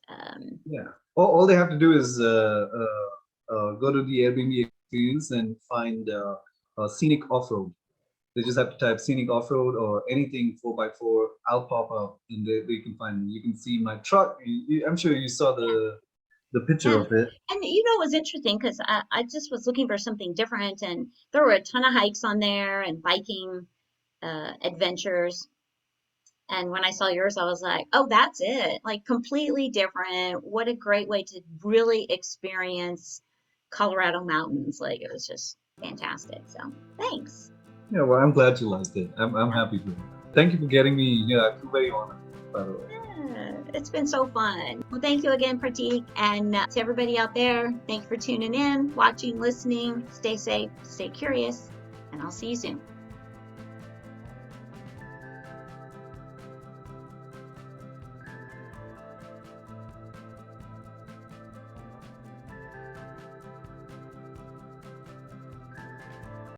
Yeah. All they have to do is go to the Airbnb experience and find scenic off-road. They just have to type scenic off-road or anything 4x4. I'll pop up and they can find me. You can see my truck. I'm sure you saw Yeah. the picture Yeah. of it. And it was interesting because I just was looking for something different and there were a ton of hikes on there and biking adventures. And when I saw yours, I was like, oh, that's it. Like completely different. What a great way to really experience Colorado mountains. Like it was just fantastic. So thanks. Yeah, well, I'm glad you liked it. I'm happy for you. Thank you for getting me. Yeah, I feel very honored, by the way. Yeah, it's been so fun. Well, thank you again, Pratik. And to everybody out there, thank you for tuning in, watching, listening. Stay safe, stay curious, and I'll see you soon.